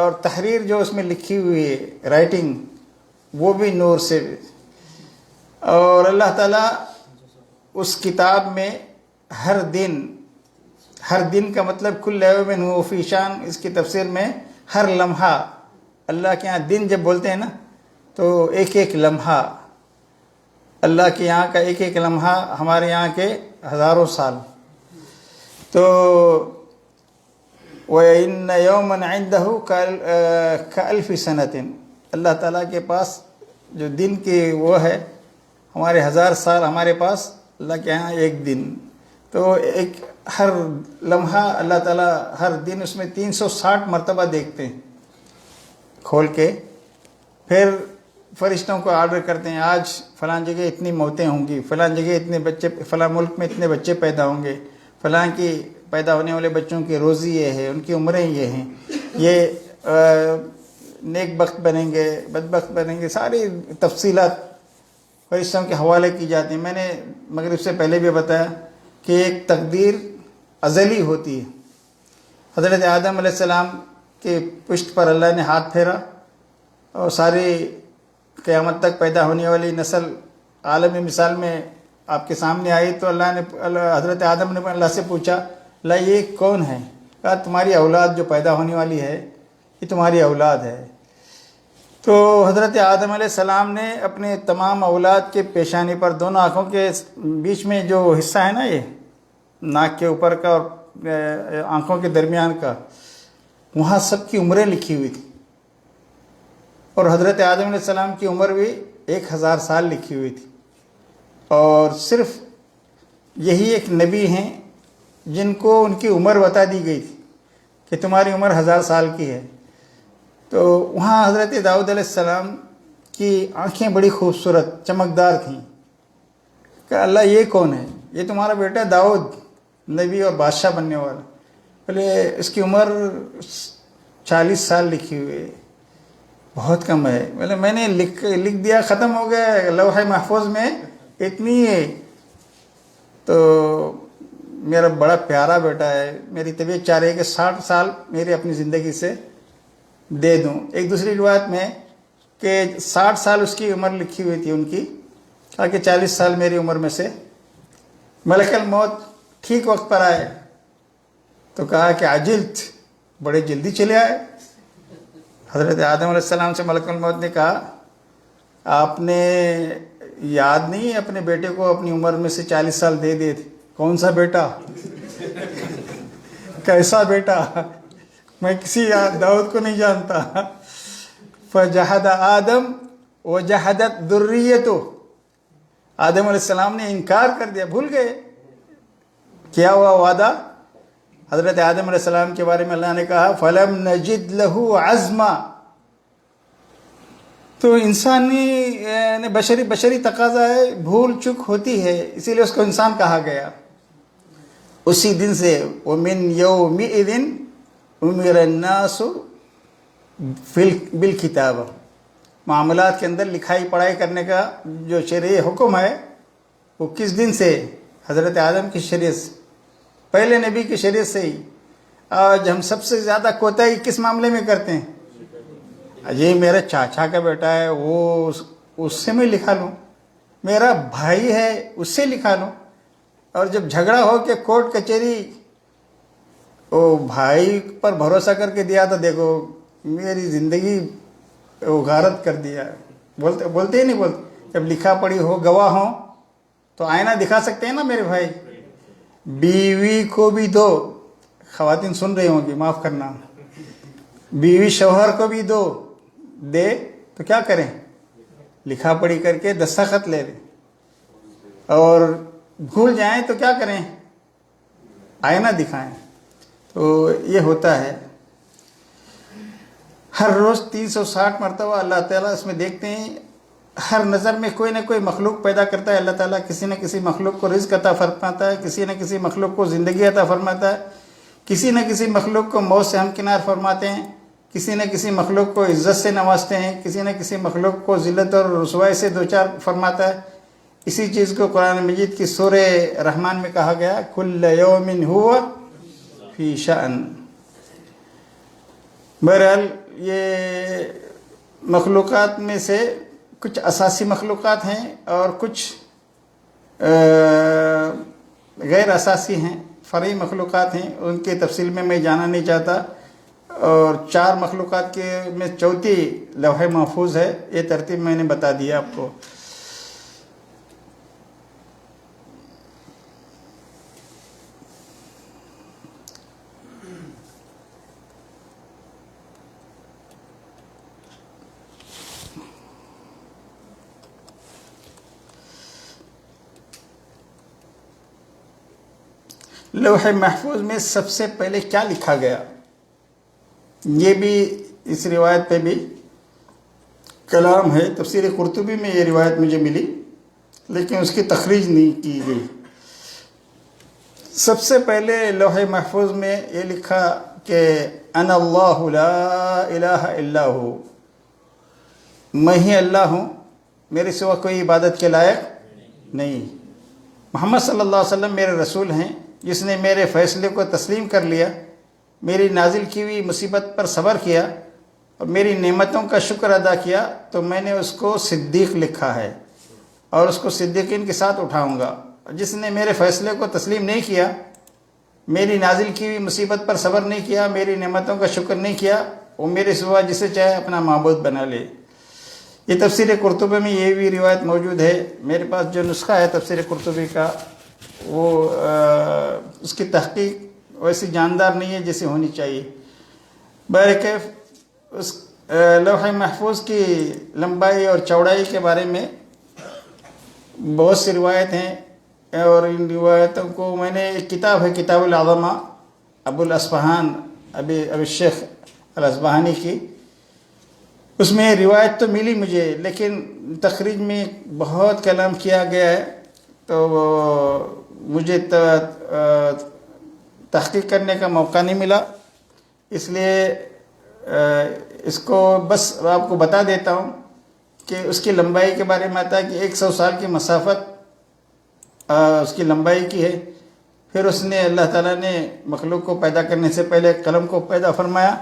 Speaker 1: اور تحریر جو اس میں لکھی ہوئی ہے، رائٹنگ، وہ بھی نور سے. اور اللہ تعالیٰ اس کتاب میں ہر دن کا مطلب کل یوم هو فی شان، اس کی تفسیر میں ہر لمحہ، اللہ کے یہاں دن جب بولتے ہیں نا تو ایک لمحہ، اللہ کے یہاں کا ایک لمحہ ہمارے یہاں کے ہزاروں سال. تو وَإِنَّ يَوْمًا عِنْدَهُ كَأَلْفِ سَنَةٍ، اللہ تعالیٰ کے پاس جو دن کی وہ ہے، ہمارے 1000 سال ہمارے پاس، اللہ کے یہاں ایک دن. تو ہر لمحہ اللہ تعالیٰ ہر دن اس میں 360 مرتبہ دیکھتے ہیں کھول کے. پھر فرشتوں کو آرڈر کرتے ہیں، آج فلاں جگہ اتنی موتیں ہوں گی، فلاں جگہ اتنے بچے، فلاں ملک میں اتنے بچے پیدا ہوں گے، فلاں کی پیدا ہونے والے بچوں کی روزی یہ ہے، ان کی عمریں یہ ہیں، یہ نیک بخت بنیں گے، بدبخت بنیں گے. ساری تفصیلات فرشتوں کے حوالے کی جاتی ہیں. میں نے مغرب سے پہلے بھی بتایا کہ ایک تقدیر ازلی ہوتی ہے. حضرت آدم علیہ السلام کے پشت پر اللہ نے ہاتھ پھیرا اور ساری قیامت تک پیدا ہونے والی نسل عالمی مثال میں آپ کے سامنے آئی. تو اللہ نے، حضرت آدم نے اللہ سے پوچھا، اللہ یہ کون ہے؟ کہا تمہاری اولاد جو پیدا ہونے والی ہے، یہ تمہاری اولاد ہے. تو حضرت آدم علیہ السلام نے اپنے تمام اولاد کے پیشانی پر، دونوں آنکھوں کے بیچ میں جو حصہ ہے نا، یہ ناک کے اوپر کا اور آنکھوں کے درمیان کا، وہاں سب کی عمریں لکھی ہوئی تھی. اور حضرت آدم علیہ السلام کی عمر بھی 1000 سال لکھی ہوئی تھی. اور صرف یہی ایک نبی ہیں جن کو ان کی عمر بتا دی گئی تھی کہ تمہاری عمر 1000 سال کی ہے. تو وہاں حضرت داؤد علیہ السلام کی آنکھیں بڑی خوبصورت چمکدار تھیں. کہ اللہ یہ کون ہے؟ یہ تمہارا بیٹا داؤد، نبی اور بادشاہ بننے والا. بولے اس کی عمر 40 سال لکھی ہوئی ہے، بہت کم ہے. بولے میں نے لکھ دیا، ختم ہو گیا لوح محفوظ میں اتنی ہے. تو میرا بڑا پیارا بیٹا ہے، میری طبیعت چاہ رہی ہے کہ 60 سال میری اپنی زندگی سے دے دوں. ایک دوسری روایت میں کہ 60 سال اس کی عمر لکھی ہوئی تھی ان کی، کہا کہ 40 سال میری عمر میں سے ملک الموت ٹھیک وقت پر آئے. تو کہا کہ عجلت، بڑے جلدی چلے آئے. حضرت آدم علیہ السلام سے ملک الموت نے کہا آپ نے یاد نہیں اپنے بیٹے کو اپنی عمر میں سے 40 سال دے دیے تھے؟ کون سا بیٹا؟ کیسا بیٹا؟ میں کسی داؤد کو نہیں جانتا. فجحد آدم وجحدت ذریتہ، آدم علیہ السلام نے انکار کر دیا، بھول گئے کیا ہوا وعدہ. حضرت آدم علیہ السلام کے بارے میں اللہ نے کہا فَلَمْ نَجِدْ لَهُ عَزْمًا. تو انسانی بشری تقاضا ہے، بھول چک ہوتی ہے، اسی لیے اس کو انسان کہا گیا. اسی دن سے وَمِنْ يَوْمِئِذٍ أُمِرَ النَّاسُ بِالْكِتَابَ. معاملات کے اندر لکھائی پڑھائی کرنے کا جو شرعی حکم ہے وہ کس دن سے؟ حضرت آدم کی شریعت سے، پہلے نبی کی شریعت سے ہی. آج ہم سب سے زیادہ کوتاہی کس معاملے میں کرتے ہیں؟ جی میرے چاچا کا بیٹا ہے، وہ اس سے میں لکھا لوں، میرا بھائی ہے اس سے لکھا لوں. اور جب جھگڑا ہو کے کورٹ کچہری، وہ بھائی پر بھروسہ کر کے دیا تو دیکھو میری زندگی غارت کر دیا. بولتے ہی نہیں بولتے. جب لکھا پڑھی ہو، گواہ ہوں تو آئینہ دکھا سکتے ہیں نا میرے بھائی. بیوی کو بھی دو، خواتین سن رہی ہوں گی معاف کرنا، بیوی شوہر کو بھی دے تو کیا کریں؟ لکھا پڑھی کر کے دستخط لے لیں. اور بھول جائیں تو کیا کریں؟ آئینہ دکھائیں. تو یہ ہوتا ہے. ہر روز 360 مرتبہ اللہ تعالیٰ اس میں دیکھتے ہیں، ہر نظر میں کوئی نہ کوئی مخلوق پیدا کرتا ہے. اللہ تعالیٰ کسی نہ کسی مخلوق کو رزق عطا فرماتا ہے، کسی نہ کسی مخلوق کو زندگی عطا فرماتا ہے، کسی نہ کسی مخلوق کو موت سے ہمکنار فرماتے ہیں، کسی نہ کسی مخلوق کو عزت سے نوازتے ہیں، کسی نہ کسی مخلوق کو ذلت اور رسوائی سے دوچار فرماتا ہے. اسی چیز کو قرآن مجید کی سورہ رحمان میں کہا گیا کل یوم هو فی شأن. بہرحال یہ مخلوقات میں سے کچھ اساسی مخلوقات ہیں اور کچھ غیر اساسی ہیں، فرعی مخلوقات ہیں. ان کی تفصیل میں جانا نہیں چاہتا. اور 4 مخلوقات کے میں چوتھی لوح محفوظ ہے. یہ ترتیب میں نے بتا دیا آپ کو. لوح محفوظ میں سب سے پہلے کیا لکھا گیا؟ یہ بھی اس روایت پہ بھی کلام ہے. تفسیر قرطبی میں یہ روایت مجھے ملی لیکن اس کی تخریج نہیں کی گئی. سب سے پہلے لوح محفوظ میں یہ لکھا کہ انا اللہ لا الہ الا ہو، میں ہی اللہ ہوں، میرے سوا کوئی عبادت کے لائق نہیں. محمد صلی اللہ علیہ وسلم میرے رسول ہیں. جس نے میرے فیصلے کو تسلیم کر لیا، میری نازل کی ہوئی مصیبت پر صبر کیا اور میری نعمتوں کا شکر ادا کیا تو میں نے اس کو صدیق لکھا ہے اور اس کو صدیقین کے ساتھ اٹھاؤں گا. جس نے میرے فیصلے کو تسلیم نہیں کیا، میری نازل کی ہوئی مصیبت پر صبر نہیں کیا، میری نعمتوں کا شکر نہیں کیا، وہ میرے سوا جسے چاہے اپنا معبود بنا لے. یہ تفسیر قرطبی میں یہ بھی روایت موجود ہے. میرے پاس جو نسخہ ہے تفسیر قرطبی کا، وہ اس کی تحقیق ویسی جاندار نہیں ہے جیسے ہونی چاہیے. بہرکیف اس لوح محفوظ کی لمبائی اور چوڑائی کے بارے میں بہت سی روایت ہیں اور ان روایتوں کو میں نے ایک کتاب ہے کتاب العظمہ ابو الاصفہان ابی الشیخ الاصبہانی کی، اس میں روایت تو ملی مجھے لیکن تخریج میں بہت کلام کیا گیا ہے تو مجھے تحقیق کرنے کا موقع نہیں ملا. اس لیے اس کو بس آپ کو بتا دیتا ہوں کہ اس کی لمبائی کے بارے میں آتا ہے کہ 100 سال کی مسافت اس کی لمبائی کی ہے. پھر اس نے اللہ تعالیٰ نے مخلوق کو پیدا کرنے سے پہلے قلم کو پیدا فرمایا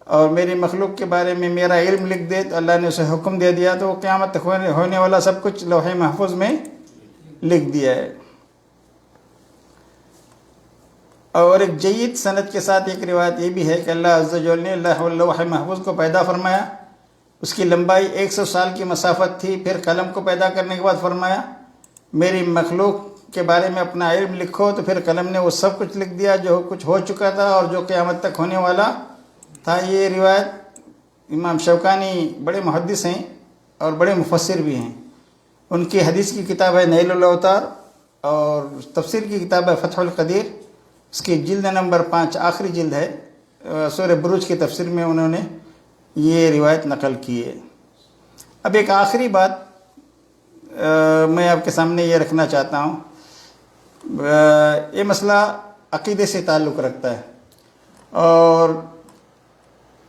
Speaker 1: اور میری مخلوق کے بارے میں میرا علم لکھ دے تو اللہ نے اسے حکم دے دیا تو قیامت تک ہونے والا سب کچھ لوح محفوظ میں لکھ دیا ہے. اور ایک جید سند کے ساتھ ایک روایت یہ بھی ہے کہ اللہ عز و جل نے لوح محفوظ کو پیدا فرمایا، اس کی لمبائی 100 سال کی مسافت تھی. پھر قلم کو پیدا کرنے کے بعد فرمایا میری مخلوق کے بارے میں اپنا علم لکھو، تو پھر قلم نے وہ سب کچھ لکھ دیا جو کچھ ہو چکا تھا اور جو قیامت تک ہونے والا تھا. یہ روایت امام شوکانی بڑے محدث ہیں اور بڑے مفسر بھی ہیں. ان کی حدیث کی کتاب ہے نیل الاوطار اور تفسیر کی کتاب ہے فتح القدیر اس کی جلد نمبر 5 آخری جلد ہے، سورہ بروج کی تفسیر میں انہوں نے یہ روایت نقل کی ہے۔ اب ایک آخری بات میں آپ کے سامنے یہ رکھنا چاہتا ہوں، یہ مسئلہ عقیدے سے تعلق رکھتا ہے، اور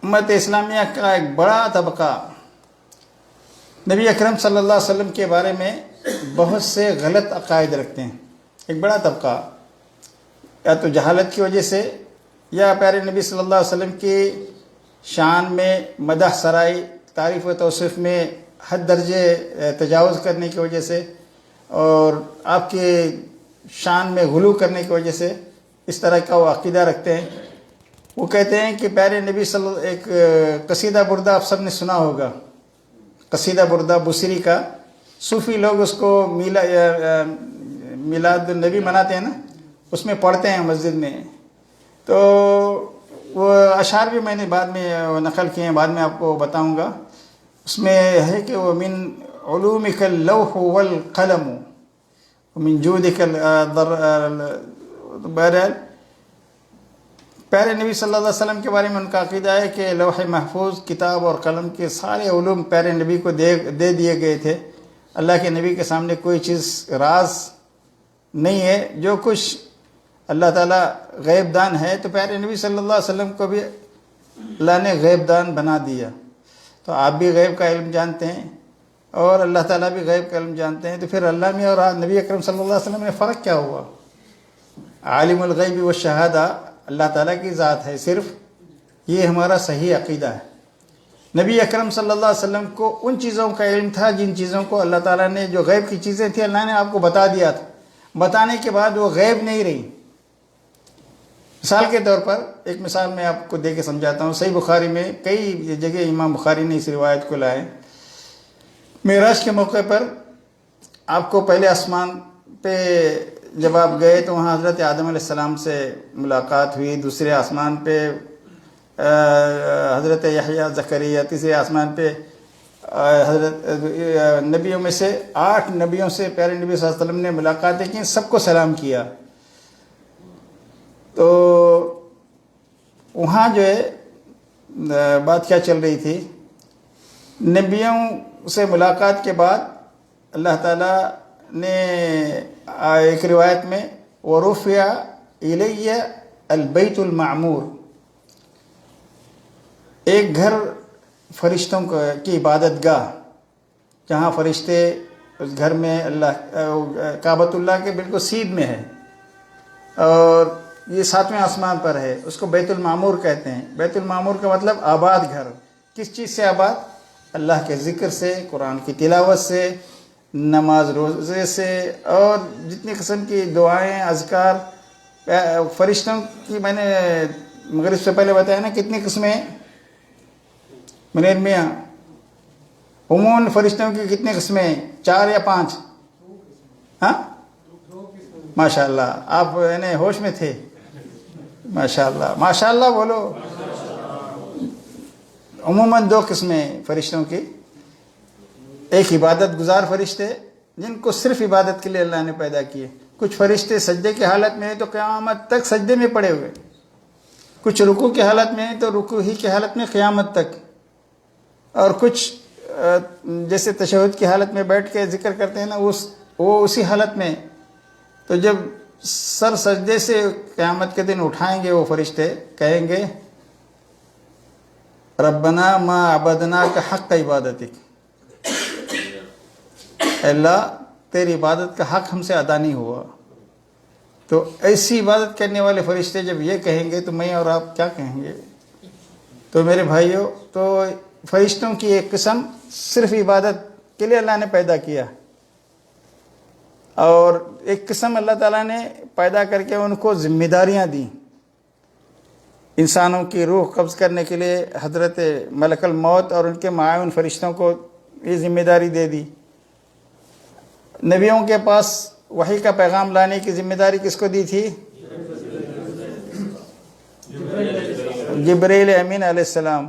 Speaker 1: امت اسلامیہ کا ایک بڑا طبقہ نبی اکرم صلی اللہ علیہ وسلم کے بارے میں بہت سے غلط عقائد رکھتے ہیں۔ ایک بڑا طبقہ یا تو جہالت کی وجہ سے، یا پیارے نبی صلی اللہ علیہ وسلم کی شان میں مدح سرائی، تعریف و توصیف میں حد درجے تجاوز کرنے کی وجہ سے، اور آپ کے شان میں غلو کرنے کی وجہ سے اس طرح کا وہ عقیدہ رکھتے ہیں۔ وہ کہتے ہیں کہ پیارے نبی صلی اللہ، ایک قصیدہ بردہ آپ سب نے سنا ہوگا، قصیدہ بردہ بصری کا، صوفی لوگ اس کو میلاد النبی مناتے ہیں نا، اس میں پڑھتے ہیں مسجد میں، تو وہ اشعار بھی میں نے بعد میں نقل کیے ہیں، بعد میں آپ کو بتاؤں گا۔ اس میں ہے کہ وہ من علومک اللوح والقلم من جودک بہرحال پیارے نبی صلی اللہ علیہ وسلم کے بارے میں ان کا عقیدہ ہے کہ لوح محفوظ، کتاب اور قلم کے سارے علوم پیارے نبی کو دے دیے گئے تھے۔ اللہ کے نبی کے سامنے کوئی چیز راز نہیں ہے، جو کچھ اللہ تعالیٰ غیب دان ہے تو پیارے نبی صلی اللہ علیہ وسلم کو بھی اللہ نے غیب دان بنا دیا۔ تو آپ بھی غیب کا علم جانتے ہیں اور اللہ تعالیٰ بھی غیب کا علم جانتے ہیں، تو پھر اللہ میں اور نبی اکرم صلی اللہ علیہ وسلم میں فرق کیا ہوا؟ عالم الغیب والشہادہ اللہ تعالیٰ کی ذات ہے صرف، یہ ہمارا صحیح عقیدہ ہے۔ نبی اکرم صلی اللہ علیہ وسلم کو ان چیزوں کا علم تھا جن چیزوں کو اللہ تعالیٰ نے، جو غیب کی چیزیں تھیں اللہ نے آپ کو بتا دیا تھا، بتانے کے بعد وہ غیب نہیں رہی۔ مثال کے طور پر ایک مثال میں آپ کو دے کے سمجھاتا ہوں۔ صحیح بخاری میں کئی جگہ امام بخاری نے اس روایت کو لائے۔ معراج کے موقع پر آپ کو پہلے آسمان پہ جب آپ گئے تو وہاں حضرت آدم علیہ السلام سے ملاقات ہوئی، دوسرے آسمان پہ حضرت یحییٰ زکریا، تیسرے آسمان پہ حضرت نبیوں میں سے 8 نبیوں سے پیارے نبی صلی اللہ علیہ وسلم نے ملاقاتیں کی، سب کو سلام کیا۔ تو وہاں جو ہے بات کیا چل رہی تھی، نبیوں سے ملاقات کے بعد اللہ تعالیٰ نے ایک روایت میں وَرُفِعَ إِلَيَّ الْبَيْتُ الْمَعْمُورُ، ایک گھر فرشتوں کی عبادت گاہ، جہاں فرشتے اس گھر میں اللہ کعبۃ اللہ کے بالکل سیدھ میں ہے، اور یہ 7ویں آسمان پر ہے، اس کو بیت المعمور کہتے ہیں۔ بیت المعمور کا مطلب آباد گھر۔ کس چیز سے آباد؟ اللہ کے ذکر سے، قرآن کی تلاوت سے، نماز روزے سے، اور جتنی قسم کی دعائیں، اذکار۔ فرشتوں کی میں نے مغرب سے پہلے بتایا نا کتنی قسمیں ہیں منیر میاں؟ عموماً فرشتوں کی کتنی قسمیں ہیں؟ 4 یا 5؟ ہاں ماشاء اللہ، آپ یعنی ہوش میں تھے، ماشاء اللہ ماشاء اللہ بولو۔ عموماً 2 قسمیں فرشتوں کی، ایک عبادت گزار فرشتے جن کو صرف عبادت کے لیے اللہ نے پیدا کیے، کچھ فرشتے سجدے کی حالت میں ہیں تو قیامت تک سجدے میں پڑے ہوئے، کچھ رکوع کی حالت میں ہیں تو رکوع ہی کی حالت میں قیامت تک، اور کچھ جیسے تشہد کی حالت میں بیٹھ کے ذکر کرتے ہیں نا، وہ اسی حالت میں۔ تو جب سر سجدے سے قیامت کے دن اٹھائیں گے وہ فرشتے، کہیں گے ربنا ما عبدناک حق عبادتک، اللہ تیری عبادت کا حق ہم سے ادا نہیں ہوا۔ تو ایسی عبادت کرنے والے فرشتے جب یہ کہیں گے تو میں اور آپ کیا کہیں گے؟ تو میرے بھائیوں، تو فرشتوں کی ایک قسم صرف عبادت کے لیے اللہ نے پیدا کیا، اور ایک قسم اللہ تعالیٰ نے پیدا کر کے ان کو ذمہ داریاں دیں۔ انسانوں کی روح قبض کرنے کے لیے حضرت ملک الموت اور ان کے معاون فرشتوں کو یہ ذمہ داری دے دی۔ نبیوں کے پاس وحی کا پیغام لانے کی ذمہ داری کس کو دی تھی؟ جبرائیل امین علیہ السلام۔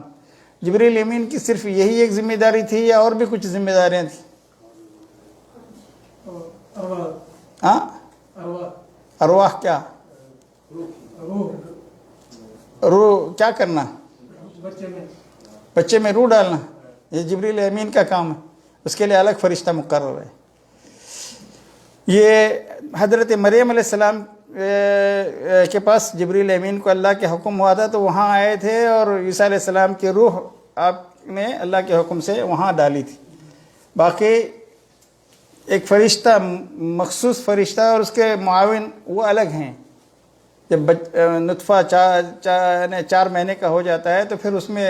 Speaker 1: جبرائیل امین کی صرف یہی ایک ذمہ داری تھی یا اور بھی کچھ ذمہ داریاں تھیں؟ ہاں ارواح کیا؟ روح کیا کرنا؟ بچے میں روح ڈالنا، یہ جبریل امین کا کام ہے، اس کے لیے الگ فرشتہ مقرر ہے۔ یہ حضرت مریم علیہ السلام کے پاس جبریل امین کو اللہ کے حکم ہوا تھا تو وہاں آئے تھے، اور عیسیٰ علیہ السلام کی روح آپ نے اللہ کے حکم سے وہاں ڈالی تھی۔ باقی ایک فرشتہ، مخصوص فرشتہ اور اس کے معاون وہ الگ ہیں۔ جب نطفہ 4 مہینے کا ہو جاتا ہے تو پھر اس میں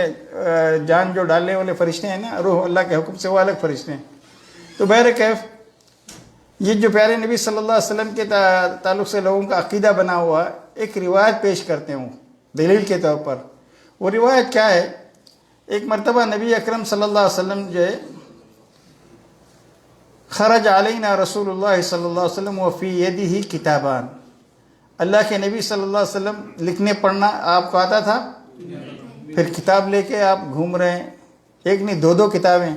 Speaker 1: جان جو ڈالنے والے فرشتے ہیں نا، روح اللہ کے حکم سے، وہ الگ فرشتے ہیں۔ تو بہرکیف یہ جو پیارے نبی صلی اللہ علیہ وسلم کے تعلق سے لوگوں کا عقیدہ بنا ہوا، ایک روایت پیش کرتے ہوں دلیل کے طور پر۔ وہ روایت کیا ہے؟ ایک مرتبہ نبی اکرم صلی اللہ علیہ وسلم جو ہے، خرج علینا رسول اللہ صلی اللہ علیہ وسلم وفی یدہ کتابان، اللہ کے نبی صلی اللہ علیہ وسلم لکھنے پڑھنا آپ کو آتا تھا، پھر کتاب لے کے آپ گھوم رہے ہیں، ایک نہیں 2 کتابیں،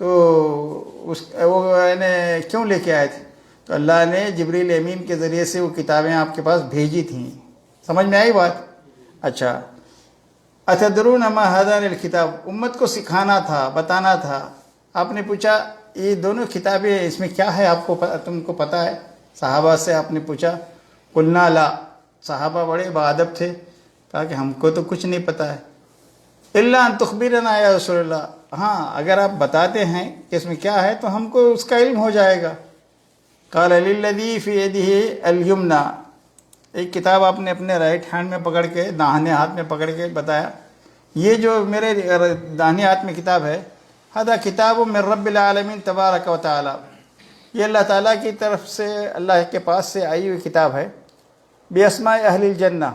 Speaker 1: تو وہ کیوں لے کے آئے تھے؟ تو اللہ نے جبریل امین کے ذریعے سے وہ کتابیں آپ کے پاس بھیجی تھیں۔ سمجھ میں آئی بات؟ اچھا، اتدرون ما ہذان الکتاب، امت کو سکھانا تھا، بتانا تھا۔ آپ نے پوچھا یہ دونوں کتابیں اس میں کیا ہے، آپ کو تم کو پتہ ہے؟ صحابہ سے آپ نے پوچھا، قلنا لا، صحابہ بڑے باادب تھے، کہا کہ ہم کو تو کچھ نہیں پتہ ہے۔ الا ان تخبرنا یا رسول اللہ، ہاں اگر آپ بتاتے ہیں کہ اس میں کیا ہے تو ہم کو اس کا علم ہو جائے گا۔ قال للذی فی یدہ الیمنی، ایک کتاب آپ نے اپنے رائٹ ہینڈ میں پکڑ کے، داہنے ہاتھ میں پکڑ کے بتایا، یہ جو میرے داہنے ہاتھ میں کتاب ہے، ھذا کتاب من رب العالمین تبارک و تعالی، یہ اللہ تعالیٰ کی طرف سے، اللہ کے پاس سے آئی ہوئی کتاب ہے۔ باسماء اہل الجنہ،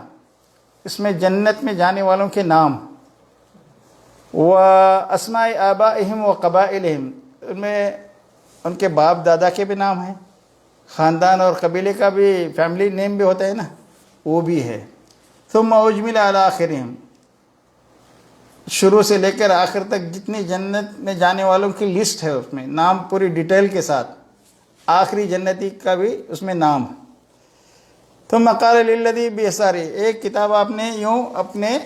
Speaker 1: اس میں جنت میں جانے والوں کے نام، و اسماء آبائہم و قبائلہم، ان میں ان کے باپ دادا کے بھی نام ہیں، خاندان اور قبیلے کا بھی فیملی نیم بھی ہوتا ہے نا، وہ بھی ہے۔ ثم اجمل علی آخرہم، شروع سے لے کر آخر تک جتنی جنت میں جانے والوں کی لسٹ ہے، اس میں نام پوری ڈیٹیل کے ساتھ، آخری جنتی کا بھی اس میں نام ہے۔ ثم قال للذی بیساری، ایک کتاب آپ نے یوں اپنے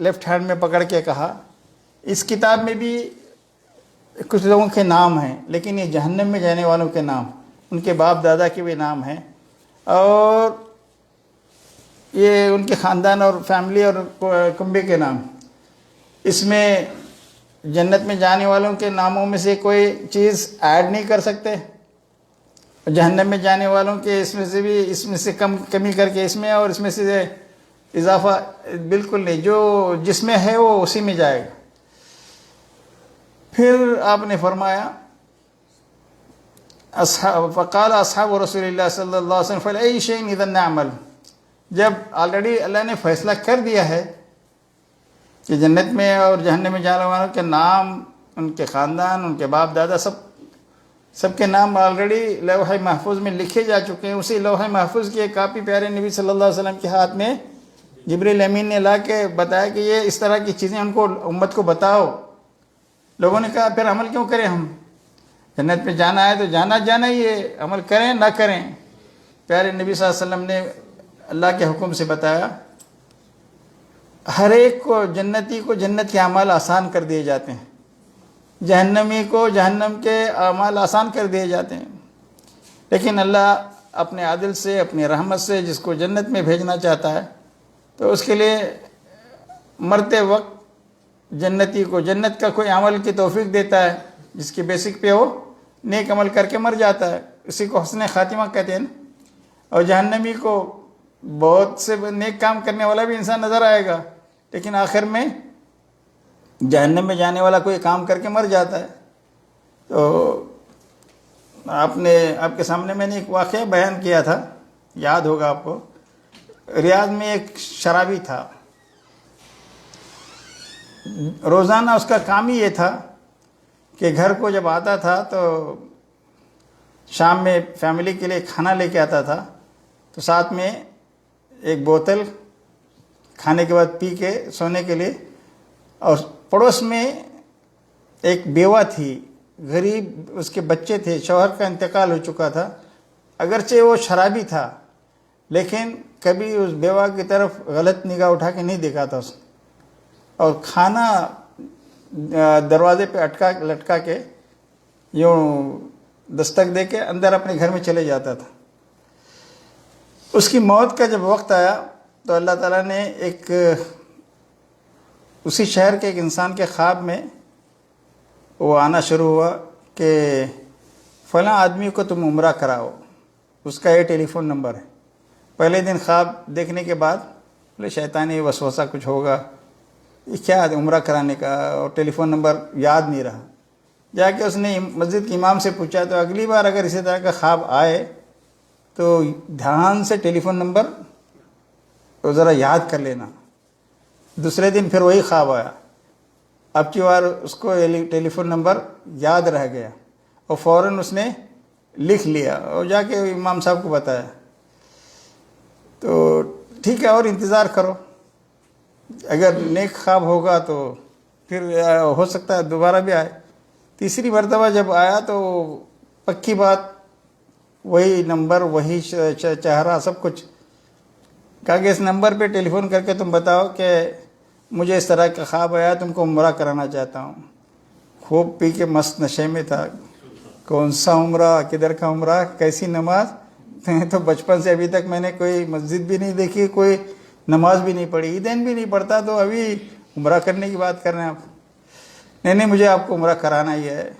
Speaker 1: لیفٹ ہینڈ میں پکڑ کے کہا، اس کتاب میں بھی کچھ لوگوں کے نام ہیں، لیکن یہ جہنم میں جانے والوں کے نام، ان کے باپ دادا کے بھی نام ہیں، اور یہ ان کے خاندان اور فیملی اور کنبے کے نام۔ اس میں جنت میں جانے والوں کے ناموں میں سے کوئی چیز ایڈ نہیں کر سکتے، جہنم میں جانے والوں کے اس میں سے بھی، اس میں سے کمی کر کے اس میں، اور اس میں سے اضافہ بالکل نہیں، جو جس میں ہے وہ اسی میں جائے گا۔ پھر آپ نے فرمایا، فقال اصحاب رسول اللہ صلی اللہ علیہ وسلم فلأي شيء اذا نعمل، جب آلریڈی اللہ نے فیصلہ کر دیا ہے کہ جنت میں اور جہنم میں جانے والوں کے نام، ان کے خاندان، ان کے باپ دادا، سب کے نام آلریڈی لوح محفوظ میں لکھے جا چکے ہیں، اسی لوح محفوظ کی ایک کاپی پیارے نبی صلی اللہ علیہ وسلم کے ہاتھ میں جبریل امین نے لا کے بتایا کہ یہ اس طرح کی چیزیں ان کو، امت کو بتاؤ۔ لوگوں نے کہا پھر عمل کیوں کریں، ہم جنت میں جانا ہے تو جانا ہی ہے، عمل کریں نہ کریں۔ پیارے نبی صلی اللہ علیہ وسلم نے اللہ کے حکم سے بتایا، ہر ایک کو، جنتی کو جنت کے اعمال آسان کر دیے جاتے ہیں، جہنمی کو جہنم کے اعمال آسان کر دیے جاتے ہیں، لیکن اللہ اپنے عدل سے، اپنی رحمت سے جس کو جنت میں بھیجنا چاہتا ہے تو اس کے لیے مرتے وقت جنتی کو جنت کا کوئی عمل کی توفیق دیتا ہے، جس کی بیسک پہ وہ نیک عمل کر کے مر جاتا ہے، اسی کو حسن خاتمہ کہتے ہیں نا۔ اور جہنمی کو بہت سے نیک کام کرنے والا بھی انسان نظر آئے گا، لیکن آخر میں جہنم میں جانے والا کوئی کام کر کے مر جاتا ہے۔ تو آپ کے سامنے میں نے ایک واقعہ بیان کیا تھا، یاد ہوگا آپ کو، ریاض میں ایک شرابی تھا، روزانہ اس کا کام ہی یہ تھا کہ گھر کو جب آتا تھا تو شام میں فیملی کے لیے کھانا لے کے آتا تھا، تو ساتھ میں ایک بوتل کھانے کے بعد پی کے سونے کے لیے، اور پڑوس میں ایک بیوہ تھی، غریب، اس کے بچے تھے، شوہر کا انتقال ہو چکا تھا، اگرچہ وہ شرابی تھا لیکن کبھی اس بیوہ کی طرف غلط نگاہ اٹھا کے نہیں دیکھا تھا اس نے، اور کھانا دروازے پہ لٹکا کے یوں دستک دے کے اندر اپنے گھر میں چلے جاتا تھا۔ اس کی موت کا جب وقت آیا تو اللہ تعالیٰ نے ایک اسی شہر کے ایک انسان کے خواب میں وہ آنا شروع ہوا کہ فلاں آدمی کو تم عمرہ کراؤ، اس کا یہ ٹیلی فون نمبر ہے۔ پہلے دن خواب دیکھنے کے بعد بولے شیطانی وسوسہ کچھ ہوگا، یہ کیا عمرہ کرانے کا، اور ٹیلی فون نمبر یاد نہیں رہا۔ جا کے اس نے مسجد کے امام سے پوچھا تو اگلی بار اگر اسی طرح کا خواب آئے تو دھیان سے ٹیلی فون نمبر ذرا یاد کر لینا۔ دوسرے دن پھر وہی خواب آیا، اب کی بار اس کو ٹیلی فون نمبر یاد رہ گیا اور فوراً اس نے لکھ لیا اور جا کے امام صاحب کو بتایا۔ تو ٹھیک ہے، اور انتظار کرو، اگر نیک خواب ہوگا تو پھر ہو سکتا ہے دوبارہ بھی آئے۔ تیسری مرتبہ جب آیا تو پکی بات، وہی نمبر، وہی چہرہ، سب کچھ۔ کہا کہ اس نمبر پہ ٹیلی فون کر کے تم بتاؤ کہ مجھے اس طرح کا خواب آیا، تم کو عمرہ کرانا چاہتا ہوں۔ خوب پی کے مست نشے میں تھا، کون سا عمرہ، کدھر کا عمرہ، کیسی نماز، تو بچپن سے ابھی تک میں نے کوئی مسجد بھی نہیں دیکھی، کوئی نماز بھی نہیں پڑھی، عیدین بھی نہیں پڑھتا، تو ابھی عمرہ کرنے کی بات کر رہے ہیں آپ؟ نہیں، مجھے آپ کو عمرہ کرانا ہی ہے،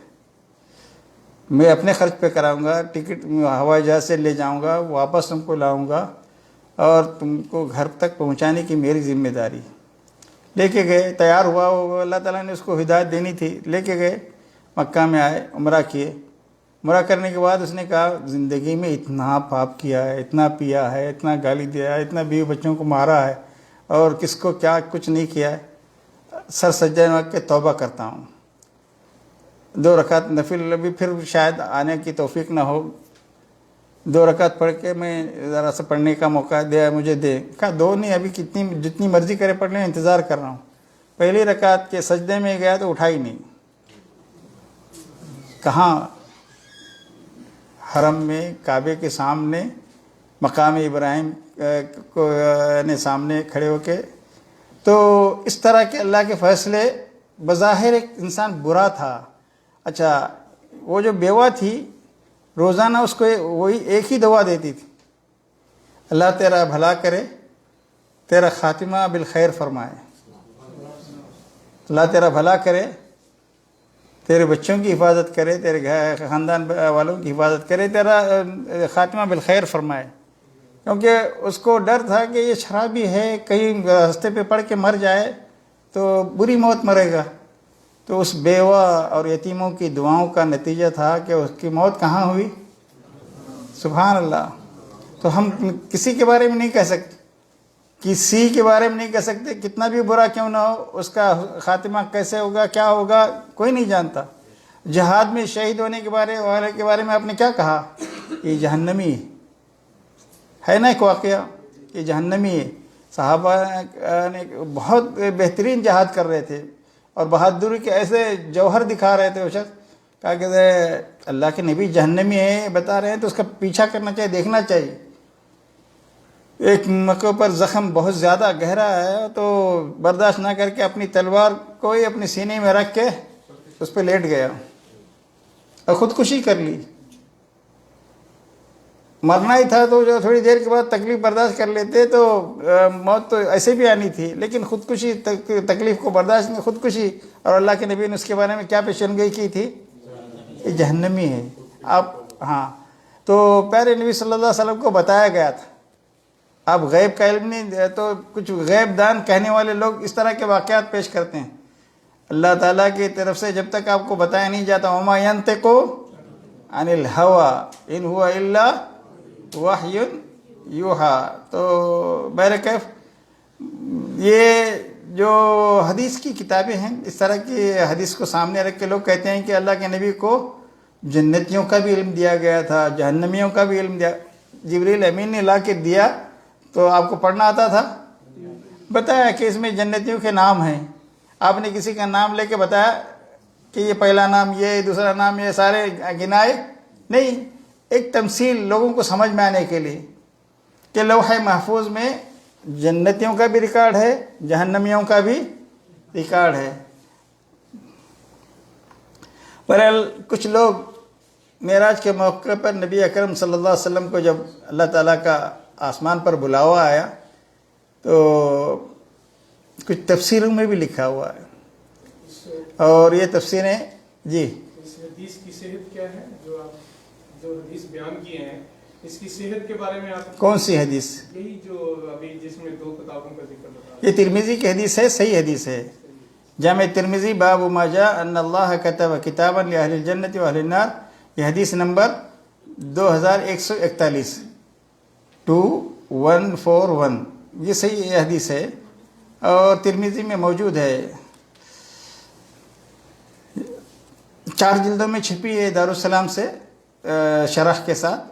Speaker 1: میں اپنے خرچ پہ کراؤں گا، ٹکٹ ہوائی جہاز سے لے جاؤں گا، واپس تم کو لاؤں گا اور تم کو گھر تک پہنچانے کی میری ذمہ داری۔ لے کے گئے، تیار ہوا، وہ اللہ تعالیٰ نے اس کو ہدایت دینی تھی، لے کے گئے، مکہ میں آئے، عمرہ کیے۔ عمرہ کرنے کے بعد اس نے کہا زندگی میں اتنا پاپ کیا ہے، اتنا پیا ہے، اتنا گالی دیا ہے، اتنا بیوی بچوں کو مارا ہے، اور کس کو کیا کچھ نہیں کیا ہے، سر سجدے میں رکھ کے توبہ کرتا ہوں۔ 2 رکعت نفل، ابھی پھر شاید آنے کی توفیق نہ ہو، 2 رکعت پڑھ کے میں ذرا سا پڑھنے کا موقع دیا مجھے دے۔ کہا 2 نہیں، ابھی جتنی مرضی کرے پڑھ لیں، انتظار کر رہا ہوں۔ پہلی رکعت کے سجدے میں گیا تو اٹھا ہی نہیں۔ کہاں؟ حرم میں، کعبے کے سامنے، مقام ابراہیم کو نے سامنے کھڑے ہو کے۔ تو اس طرح کے اللہ کے فیصلے، بظاہر ایک انسان برا تھا۔ اچھا، وہ جو بیوہ تھی روزانہ اس کو وہی ایک ہی دعا دیتی تھی، اللہ تیرا بھلا کرے، تیرا خاتمہ بالخیر فرمائے، اللہ تیرا بھلا کرے، تیرے بچوں کی حفاظت کرے، تیرے خاندان والوں کی حفاظت کرے، تیرا خاتمہ بالخیر فرمائے۔ کیونکہ اس کو ڈر تھا کہ یہ شرابی ہے، کہیں راستے پہ پڑ کے مر جائے تو بری موت مرے گا۔ تو اس بیوہ اور یتیموں کی دعاؤں کا نتیجہ تھا کہ اس کی موت کہاں ہوئی؟ سبحان اللہ۔ تو ہم کسی کے بارے میں نہیں کہہ سکتے، کسی کے بارے میں نہیں کہہ سکتے، کتنا بھی برا کیوں نہ ہو، اس کا خاتمہ کیسے ہوگا، کیا ہوگا، کوئی نہیں جانتا۔ جہاد میں شہید ہونے کے بارے میں آپ نے کیا کہا؟ یہ جہنمی ہے نا، ایک واقعہ، یہ جہنمی ہے۔ صحابہ نے بہت بہترین جہاد کر رہے تھے اور بہادری کے ایسے جوہر دکھا رہے تھے، وہ شخص کہا کہ اللہ کے نبی جہنمی ہے بتا رہے ہیں تو اس کا پیچھا کرنا چاہیے، دیکھنا چاہیے۔ ایک موقع پر زخم بہت زیادہ گہرا ہے تو برداشت نہ کر کے اپنی تلوار کو ہی اپنے سینے میں رکھ کے اس پہ لیٹ گیا اور خودکشی کر لی۔ مرنا ہی تھا تو جو تھوڑی دیر کے بعد تکلیف برداشت کر لیتے تو موت تو ایسے بھی آنی تھی، لیکن خودکشی، تکلیف کو برداشت نہیں، خودکشی۔ اور اللہ کے نبی نے اس کے بارے میں کیا پیشن گوئی کی تھی؟ یہ جہنمی ہے۔ آپ ہاں، تو پیارے نبی صلی اللہ علیہ وسلم کو بتایا گیا تھا۔ اب غیب کا علم نہیں، تو کچھ غیب دان کہنے والے لوگ اس طرح کے واقعات پیش کرتے ہیں۔ اللہ تعالیٰ کی طرف سے جب تک آپ کو بتایا نہیں جاتا، وما ينطق عن الهوى ان هو الا وحی یوحی، تو بہرکیف یہ جو حدیث کی کتابیں ہیں، اس طرح کی حدیث کو سامنے رکھ کے لوگ کہتے ہیں کہ اللہ کے نبی کو جنتیوں کا بھی علم دیا گیا تھا، جہنمیوں کا بھی علم دیا، جبریل امین نے لا کے دیا تو آپ کو پڑھنا آتا تھا؟ بتایا کہ اس میں جنتیوں کے نام ہیں، آپ نے کسی کا نام لے کے بتایا کہ یہ پہلا نام یہ، دوسرا نام یہ، سارے گنائے نہیں، ایک تمثیل لوگوں کو سمجھ میں آنے کے لیے۔ کہ لوح محفوظ میں جنتیوں کا بھی ریکارڈ ہے، جہنمیوں کا بھی ریکارڈ ہے۔ بہرحال کچھ لوگ معراج کے موقع پر نبی اکرم صلی اللہ علیہ وسلم کو جب اللہ تعالیٰ کا آسمان پر بلاوا آیا تو کچھ تفسیروں میں بھی لکھا ہوا ہے، اور یہ تفسیریں جی
Speaker 2: اس حدیث کی صحت کیا ہے جو آپ جو حدیث بیان کیے ہیں، اس کی صحت کے بارے میں آپ
Speaker 1: کون سی حدیث؟
Speaker 2: یہی جو ابھی جس میں 2 کتابوں کا ذکر بتا
Speaker 1: یہ ترمذی کی حدیث ہے، صحیح حدیث ہے۔ جامع ترمذی باب ما جاء ان اللہ کتب کتابا لأہل الجنت و اہل النار، یہ حدیث نمبر 2141 2141، یہ صحیح حدیث ہے اور ترمذی میں موجود ہے، 4 جلدوں میں چھپی ہے دارالسلام سے شرح کے ساتھ۔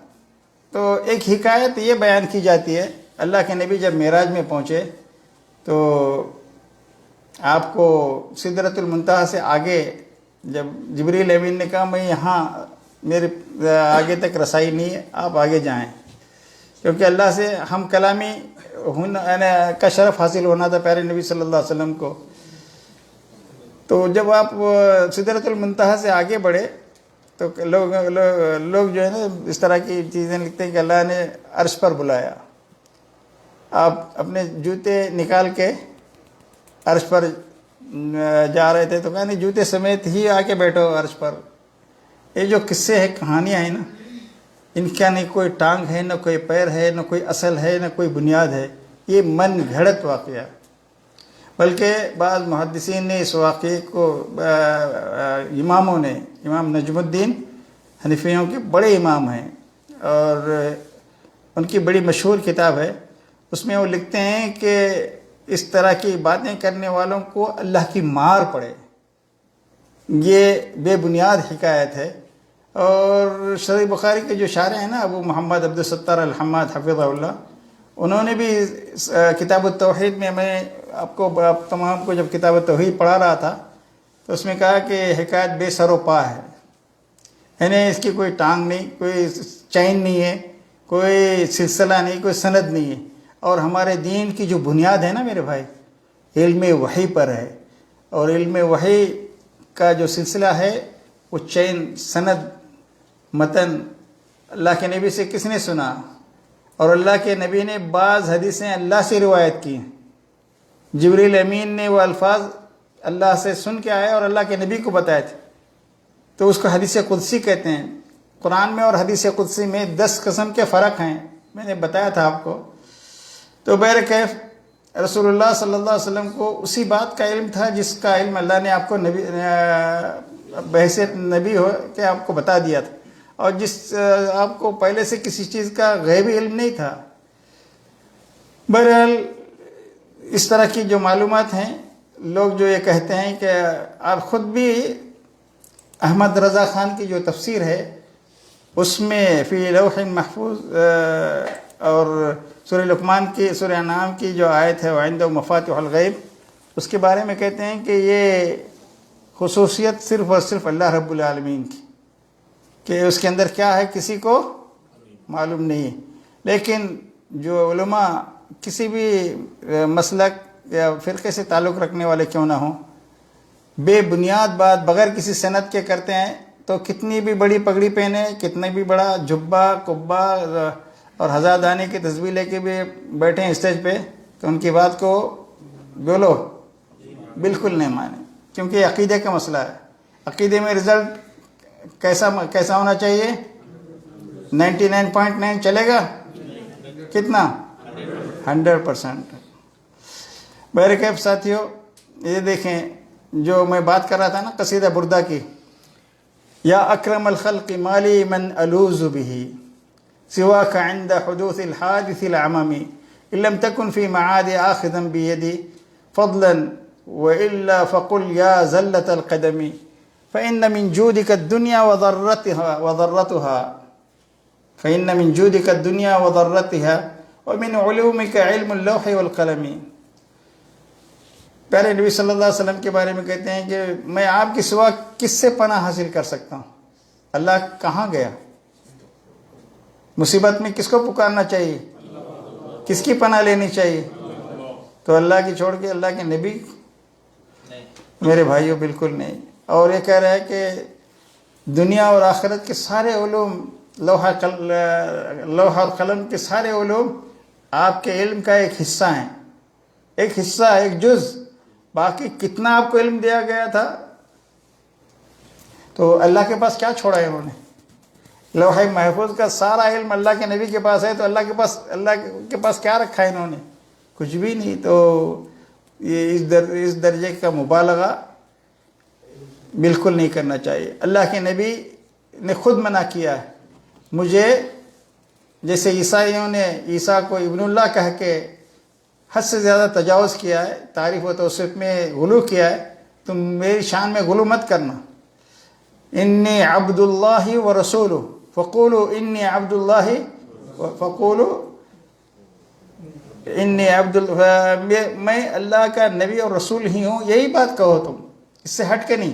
Speaker 1: تو ایک حکایت یہ بیان کی جاتی ہے، اللہ کے نبی جب معراج میں پہنچے تو آپ کو سدرۃ المنتہا سے آگے جب جبریل امین نے کہا میں یہاں میرے آگے تک رسائی نہیں ہے، آپ آگے جائیں، کیونکہ اللہ سے ہم کلامی کا شرف حاصل ہونا تھا پیارے نبی صلی اللہ علیہ وسلم کو۔ تو جب آپ سدرۃ المنتہا سے آگے بڑھے تو لوگ جو ہے نا اس طرح کی چیزیں لکھتے ہیں کہ اللہ نے عرش پر بلایا، آپ اپنے جوتے نکال کے عرش پر جا رہے تھے تو کہا نہیں جوتے سمیت ہی آ کے بیٹھو عرش پر۔ یہ جو قصے ہیں، کہانیاں ہیں نا، ان کا نہ کوئی ٹانگ ہے، نہ کوئی پیر ہے، نہ کوئی اصل ہے، نہ کوئی بنیاد ہے، یہ من گھڑت واقعہ۔ بلکہ بعض محدثین نے اس واقعے کو اماموں نے، امام نجم الدین حنفیوں کے بڑے امام ہیں اور ان کی بڑی مشہور کتاب ہے، اس میں وہ لکھتے ہیں کہ اس طرح کی باتیں کرنے والوں کو اللہ کی مار پڑے، یہ بے بنیاد حکایت ہے۔ اور صحیح بخاری کے جو شارح ہیں نا ابو محمد عبد الستار الحماد حفظہ اللہ، انہوں نے بھی کتاب التوحید میں، میں آپ تمام کو جب کتاب التوحید پڑھا رہا تھا تو اس میں کہا کہ حکایت بے سر و پا ہے، یعنی اس کی کوئی ٹانگ نہیں، کوئی چین نہیں ہے، کوئی سلسلہ نہیں، کوئی سند نہیں ہے۔ اور ہمارے دین کی جو بنیاد ہے نا میرے بھائی، علم وحی پر ہے، اور علم وحی کا جو سلسلہ ہے وہ چین، سند، متن اللہ کے نبی سے کس نے سنا، اور اللہ کے نبی نے بعض حدیثیں اللہ سے روایت کی ہیں، جبریل امین نے وہ الفاظ اللہ سے سن کے آئے اور اللہ کے نبی کو بتائے تھے، تو اس کو حدیث قدسی کہتے ہیں۔ قرآن میں اور حدیث قدسی میں 10 قسم کے فرق ہیں، میں نے بتایا تھا آپ کو۔ تو بہرکیف رسول اللہ صلی اللہ علیہ وسلم کو اسی بات کا علم تھا جس کا علم اللہ نے آپ کو نبی بحیثیت نبی ہو کہ آپ کو بتا دیا تھا، اور جس آپ کو پہلے سے کسی چیز کا غیبی علم نہیں تھا۔ بہرحال اس طرح کی جو معلومات ہیں، لوگ جو یہ کہتے ہیں کہ آپ خود بھی احمد رضا خان کی جو تفسیر ہے اس میں فی لوح محفوظ اور سورہ لقمان کی، سورہ انعام کی جو آیت ہے وعنده مفاتیح الغیب، اس کے بارے میں کہتے ہیں کہ یہ خصوصیت صرف اور صرف اللہ رب العالمین کی، کہ اس کے اندر کیا ہے کسی کو معلوم نہیں۔ لیکن جو علماء کسی بھی مسلک یا فرقے سے تعلق رکھنے والے کیوں نہ ہوں، بے بنیاد بات بغیر کسی سند کے کرتے ہیں، تو کتنی بھی بڑی پگڑی پہنے، کتنے بھی بڑا جبہ قبہ اور 1000 دانے کی تسبیح لے کے بھی بیٹھیں اسٹیج پہ، تو ان کی بات کو بولو بالکل نہیں مانے، کیونکہ یہ عقیدے کا مسئلہ ہے۔ عقیدے میں رزلٹ کیسا ہونا چاہیے؟ 99.9 چلے گا؟ کتنا؟ 100%۔ بہرکیف ساتھیو، یہ دیکھیں جو میں بات کر رہا تھا نا قصیدہ بردہ کی، یا اکرم الخلق مالی من الوذ به سواك عند حدوث الحادث العمم ان لم تكن في معاد آخذا بيدي فضلا وإلا فقل يا زلة القدم فإن من جودك الدنيا وضرتها فإن من جودك الدنيا وضرتها ومن علومك علم اللوح والقلم۔ پیارے نبی صلی اللہ علیہ وسلم کے بارے میں کہتے ہیں کہ میں آپ کے سوا کس سے پناہ حاصل کر سکتا ہوں؟ اللہ کہاں گیا؟ مصیبت میں کس کو پکارنا چاہیے؟ کس کی پناہ لینی چاہیے؟ تو اللہ کی چھوڑ کے اللہ کے نبی؟ میرے بھائیوں بالکل نہیں. اور یہ کہہ رہا ہے کہ دنیا اور آخرت کے سارے علوم، لوح اور قلم کے سارے علوم آپ کے علم کا ایک حصہ ہیں، ایک حصہ، ایک جز. باقی کتنا آپ کو علم دیا گیا تھا. تو اللہ کے پاس کیا چھوڑا ہے انہوں نے؟ لوح محفوظ کا سارا علم اللہ کے نبی کے پاس ہے، تو اللہ کے پاس کیا رکھا ہے انہوں نے؟ کچھ بھی نہیں. تو یہ اس درجے کا مبالغہ بالکل نہیں کرنا چاہیے. اللہ کے نبی نے خود منع کیا ہے. مجھے جیسے عیسائیوں نے عیسیٰ کو ابن اللہ کہہ کے حد سے زیادہ تجاوز کیا ہے، تعریف و توصیف میں غلو کیا ہے، تم میری شان میں غلو مت کرنا. انی عبد اللہ و رسولہ فقولوا انی عبد اللہ فقولوا انی میں اللہ کا نبی اور رسول ہی ہوں، یہی بات کہو تم، اس سے ہٹ کے نہیں.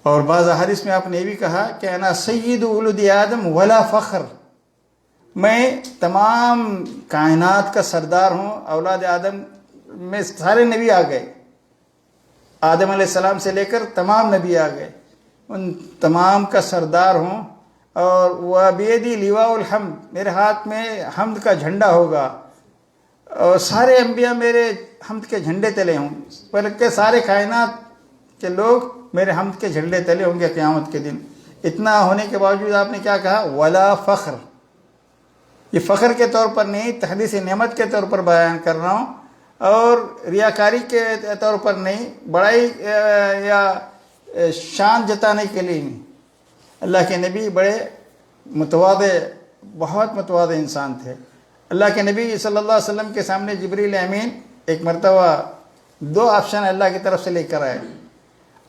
Speaker 1: اور بعض احادیث میں آپ نے یہ بھی کہا کہ انا سید ولد آدم ولا فخر، میں تمام کائنات کا سردار ہوں. اولاد آدم میں سارے نبی آ گئے، آدم علیہ السلام سے لے کر تمام نبی آ گئے، ان تمام کا سردار ہوں. اور وَبِيَدِي لِوَاءُ الْحَمْدِ، میرے ہاتھ میں حمد کا جھنڈا ہوگا، اور سارے انبیاء میرے حمد کے جھنڈے تلے ہوں، بلکہ سارے کائنات کے لوگ میرے حمد کے جھنڈے تلے ہوں گے قیامت کے دن. اتنا ہونے کے باوجود آپ نے کیا کہا؟ ولا فخر. یہ فخر کے طور پر نہیں، تحدیث نعمت کے طور پر بیان کر رہا ہوں، اور ریاکاری کے طور پر نہیں، بڑائی یا شان جتانے کے لیے نہیں. اللہ کے نبی بڑے متواضع، بہت متواضع انسان تھے. اللہ کے نبی صلی اللہ علیہ وسلم کے سامنے جبریل امین ایک مرتبہ 2 آپشن اللہ کی طرف سے لے کر آئے.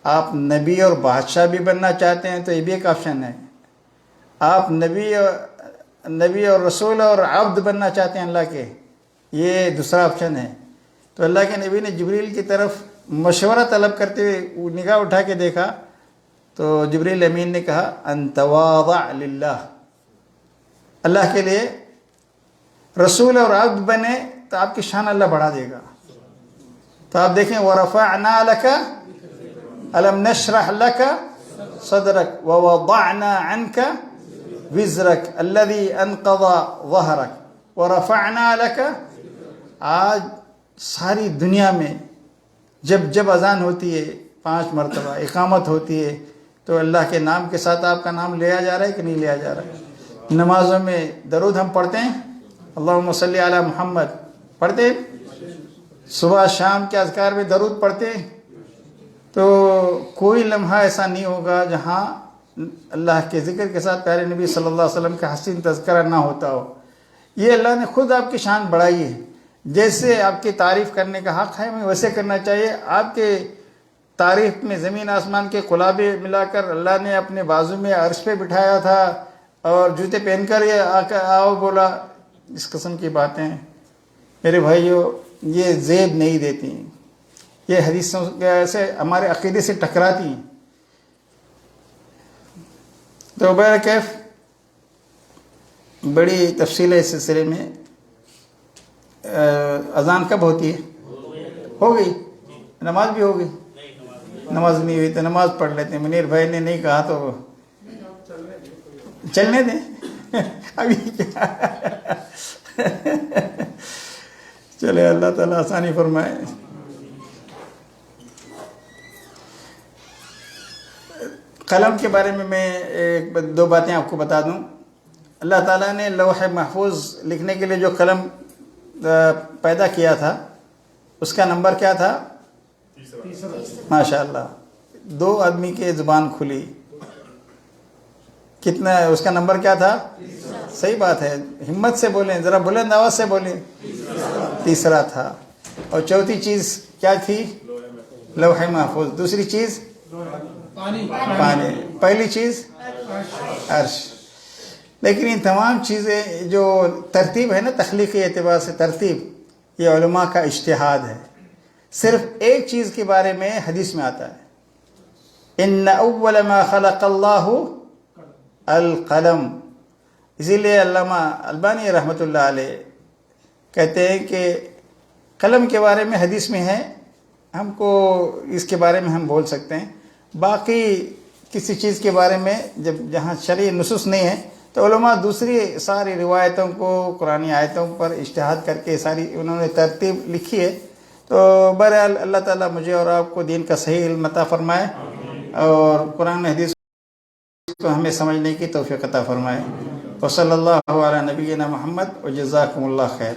Speaker 1: آپ نبی اور بادشاہ بھی بننا چاہتے ہیں تو یہ بھی ایک آپشن ہے. آپ نبی اور رسول اور عبد بننا چاہتے ہیں اللہ کے، یہ دوسرا آپشن ہے. تو اللہ کے نبی نے جبریل کی طرف مشورہ طلب کرتے ہوئے نگاہ اٹھا کے دیکھا، تو جبریل امین نے کہا ان تواضع للہ، اللہ کے لیے رسول اور عبد بنے تو آپ کی شان اللہ بڑھا دے گا. تو آپ دیکھیں وَرَفَعْنَا لَكَ أَلَمْ نَشْرَحْ لَكَ صَدْرَكَ وَوَضَعْنَا عَنْكَ وِزْرَكَ الَّذِي أَنْقَضَ ظَهْرَكَ وَرَفَعْنَا لَكَ. آج ساری دنیا میں جب اذان ہوتی ہے 5 مرتبہ اقامت ہوتی ہے تو اللہ کے نام کے ساتھ آپ کا نام لیا جا رہا ہے کہ نہیں لیا جا رہا ہے؟ نمازوں میں درود ہم پڑھتے ہیں، اللہم صلی علی محمد پڑھتے ہیں، صبح شام کے اذکار میں درود پڑھتے ہیں. تو کوئی لمحہ ایسا نہیں ہوگا جہاں اللہ کے ذکر کے ساتھ پیارے نبی صلی اللہ علیہ وسلم کا حسین تذکرہ نہ ہوتا ہو. یہ اللہ نے خود آپ کی شان بڑھائی ہے. جیسے آپ کی تعریف کرنے کا حق ہے، ہمیں ویسے کرنا چاہیے. آپ کے تعریف میں زمین آسمان کے قلابے ملا کر اللہ نے اپنے بازو میں عرش پہ بٹھایا تھا اور جوتے پہن کر یہ آؤ بولا. اس قسم کی باتیں میرے بھائیوں یہ زیب نہیں دیتی، یہ حدیثوں سے ہمارے عقیدے سے ٹکراتی ہیں. تو بہرکیف بڑی تفصیل ہے اس سلسلے میں. اذان کب ہوتی ہے؟ ہو گئی. نماز بھی ہو گئی. نماز نہیں ہوئی تو نماز پڑھ لیتے ہیں. منیر بھائی نے نہیں کہا تو چلنے دیں ابھی کیا. چلے اللہ تعالیٰ آسانی فرمائے. قلم کے بارے میں 2 باتیں آپ کو بتا دوں. اللہ تعالیٰ نے لوح محفوظ لکھنے کے لیے جو قلم پیدا کیا تھا اس کا نمبر کیا تھا؟ ماشاء اللہ. 2 آدمی کی زبان کھلی، کتنا اس کا نمبر کیا تھا؟ صحیح بات ہے، ہمت سے بولیں، ذرا بلند آواز سے بولیں. تیسرا تھا. اور چوتھی چیز کیا تھی؟ لوح محفوظ. دوسری چیز پانی. پہلی چیز عرش. لیکن ان تمام چیزیں جو ترتیب ہے نا، تخلیقی اعتبار سے ترتیب، یہ علماء کا اجتہاد ہے. صرف ایک چیز کے بارے میں حدیث میں آتا ہے ان اول ما خلق اللہ القلم. اسی لیے علامہ البانی رحمۃ اللہ علیہ کہتے ہیں کہ قلم کے بارے میں حدیث میں ہے، ہم کو اس کے بارے میں ہم بول سکتے ہیں، باقی کسی چیز کے بارے میں جہاں شرعی نصوص نہیں ہے تو علماء دوسری ساری روایتوں کو قرآنی آیتوں پر اجتہاد کر کے ساری انہوں نے ترتیب لکھی ہے. تو بہرحال اللہ تعالیٰ مجھے اور آپ کو دین کا صحیح علم عطا فرمائے اور قرآن حدیث کو ہمیں سمجھنے کی توفیق عطا فرمائے. وصلی اللہ علی نبینا محمد وجزاکم اللہ خیر.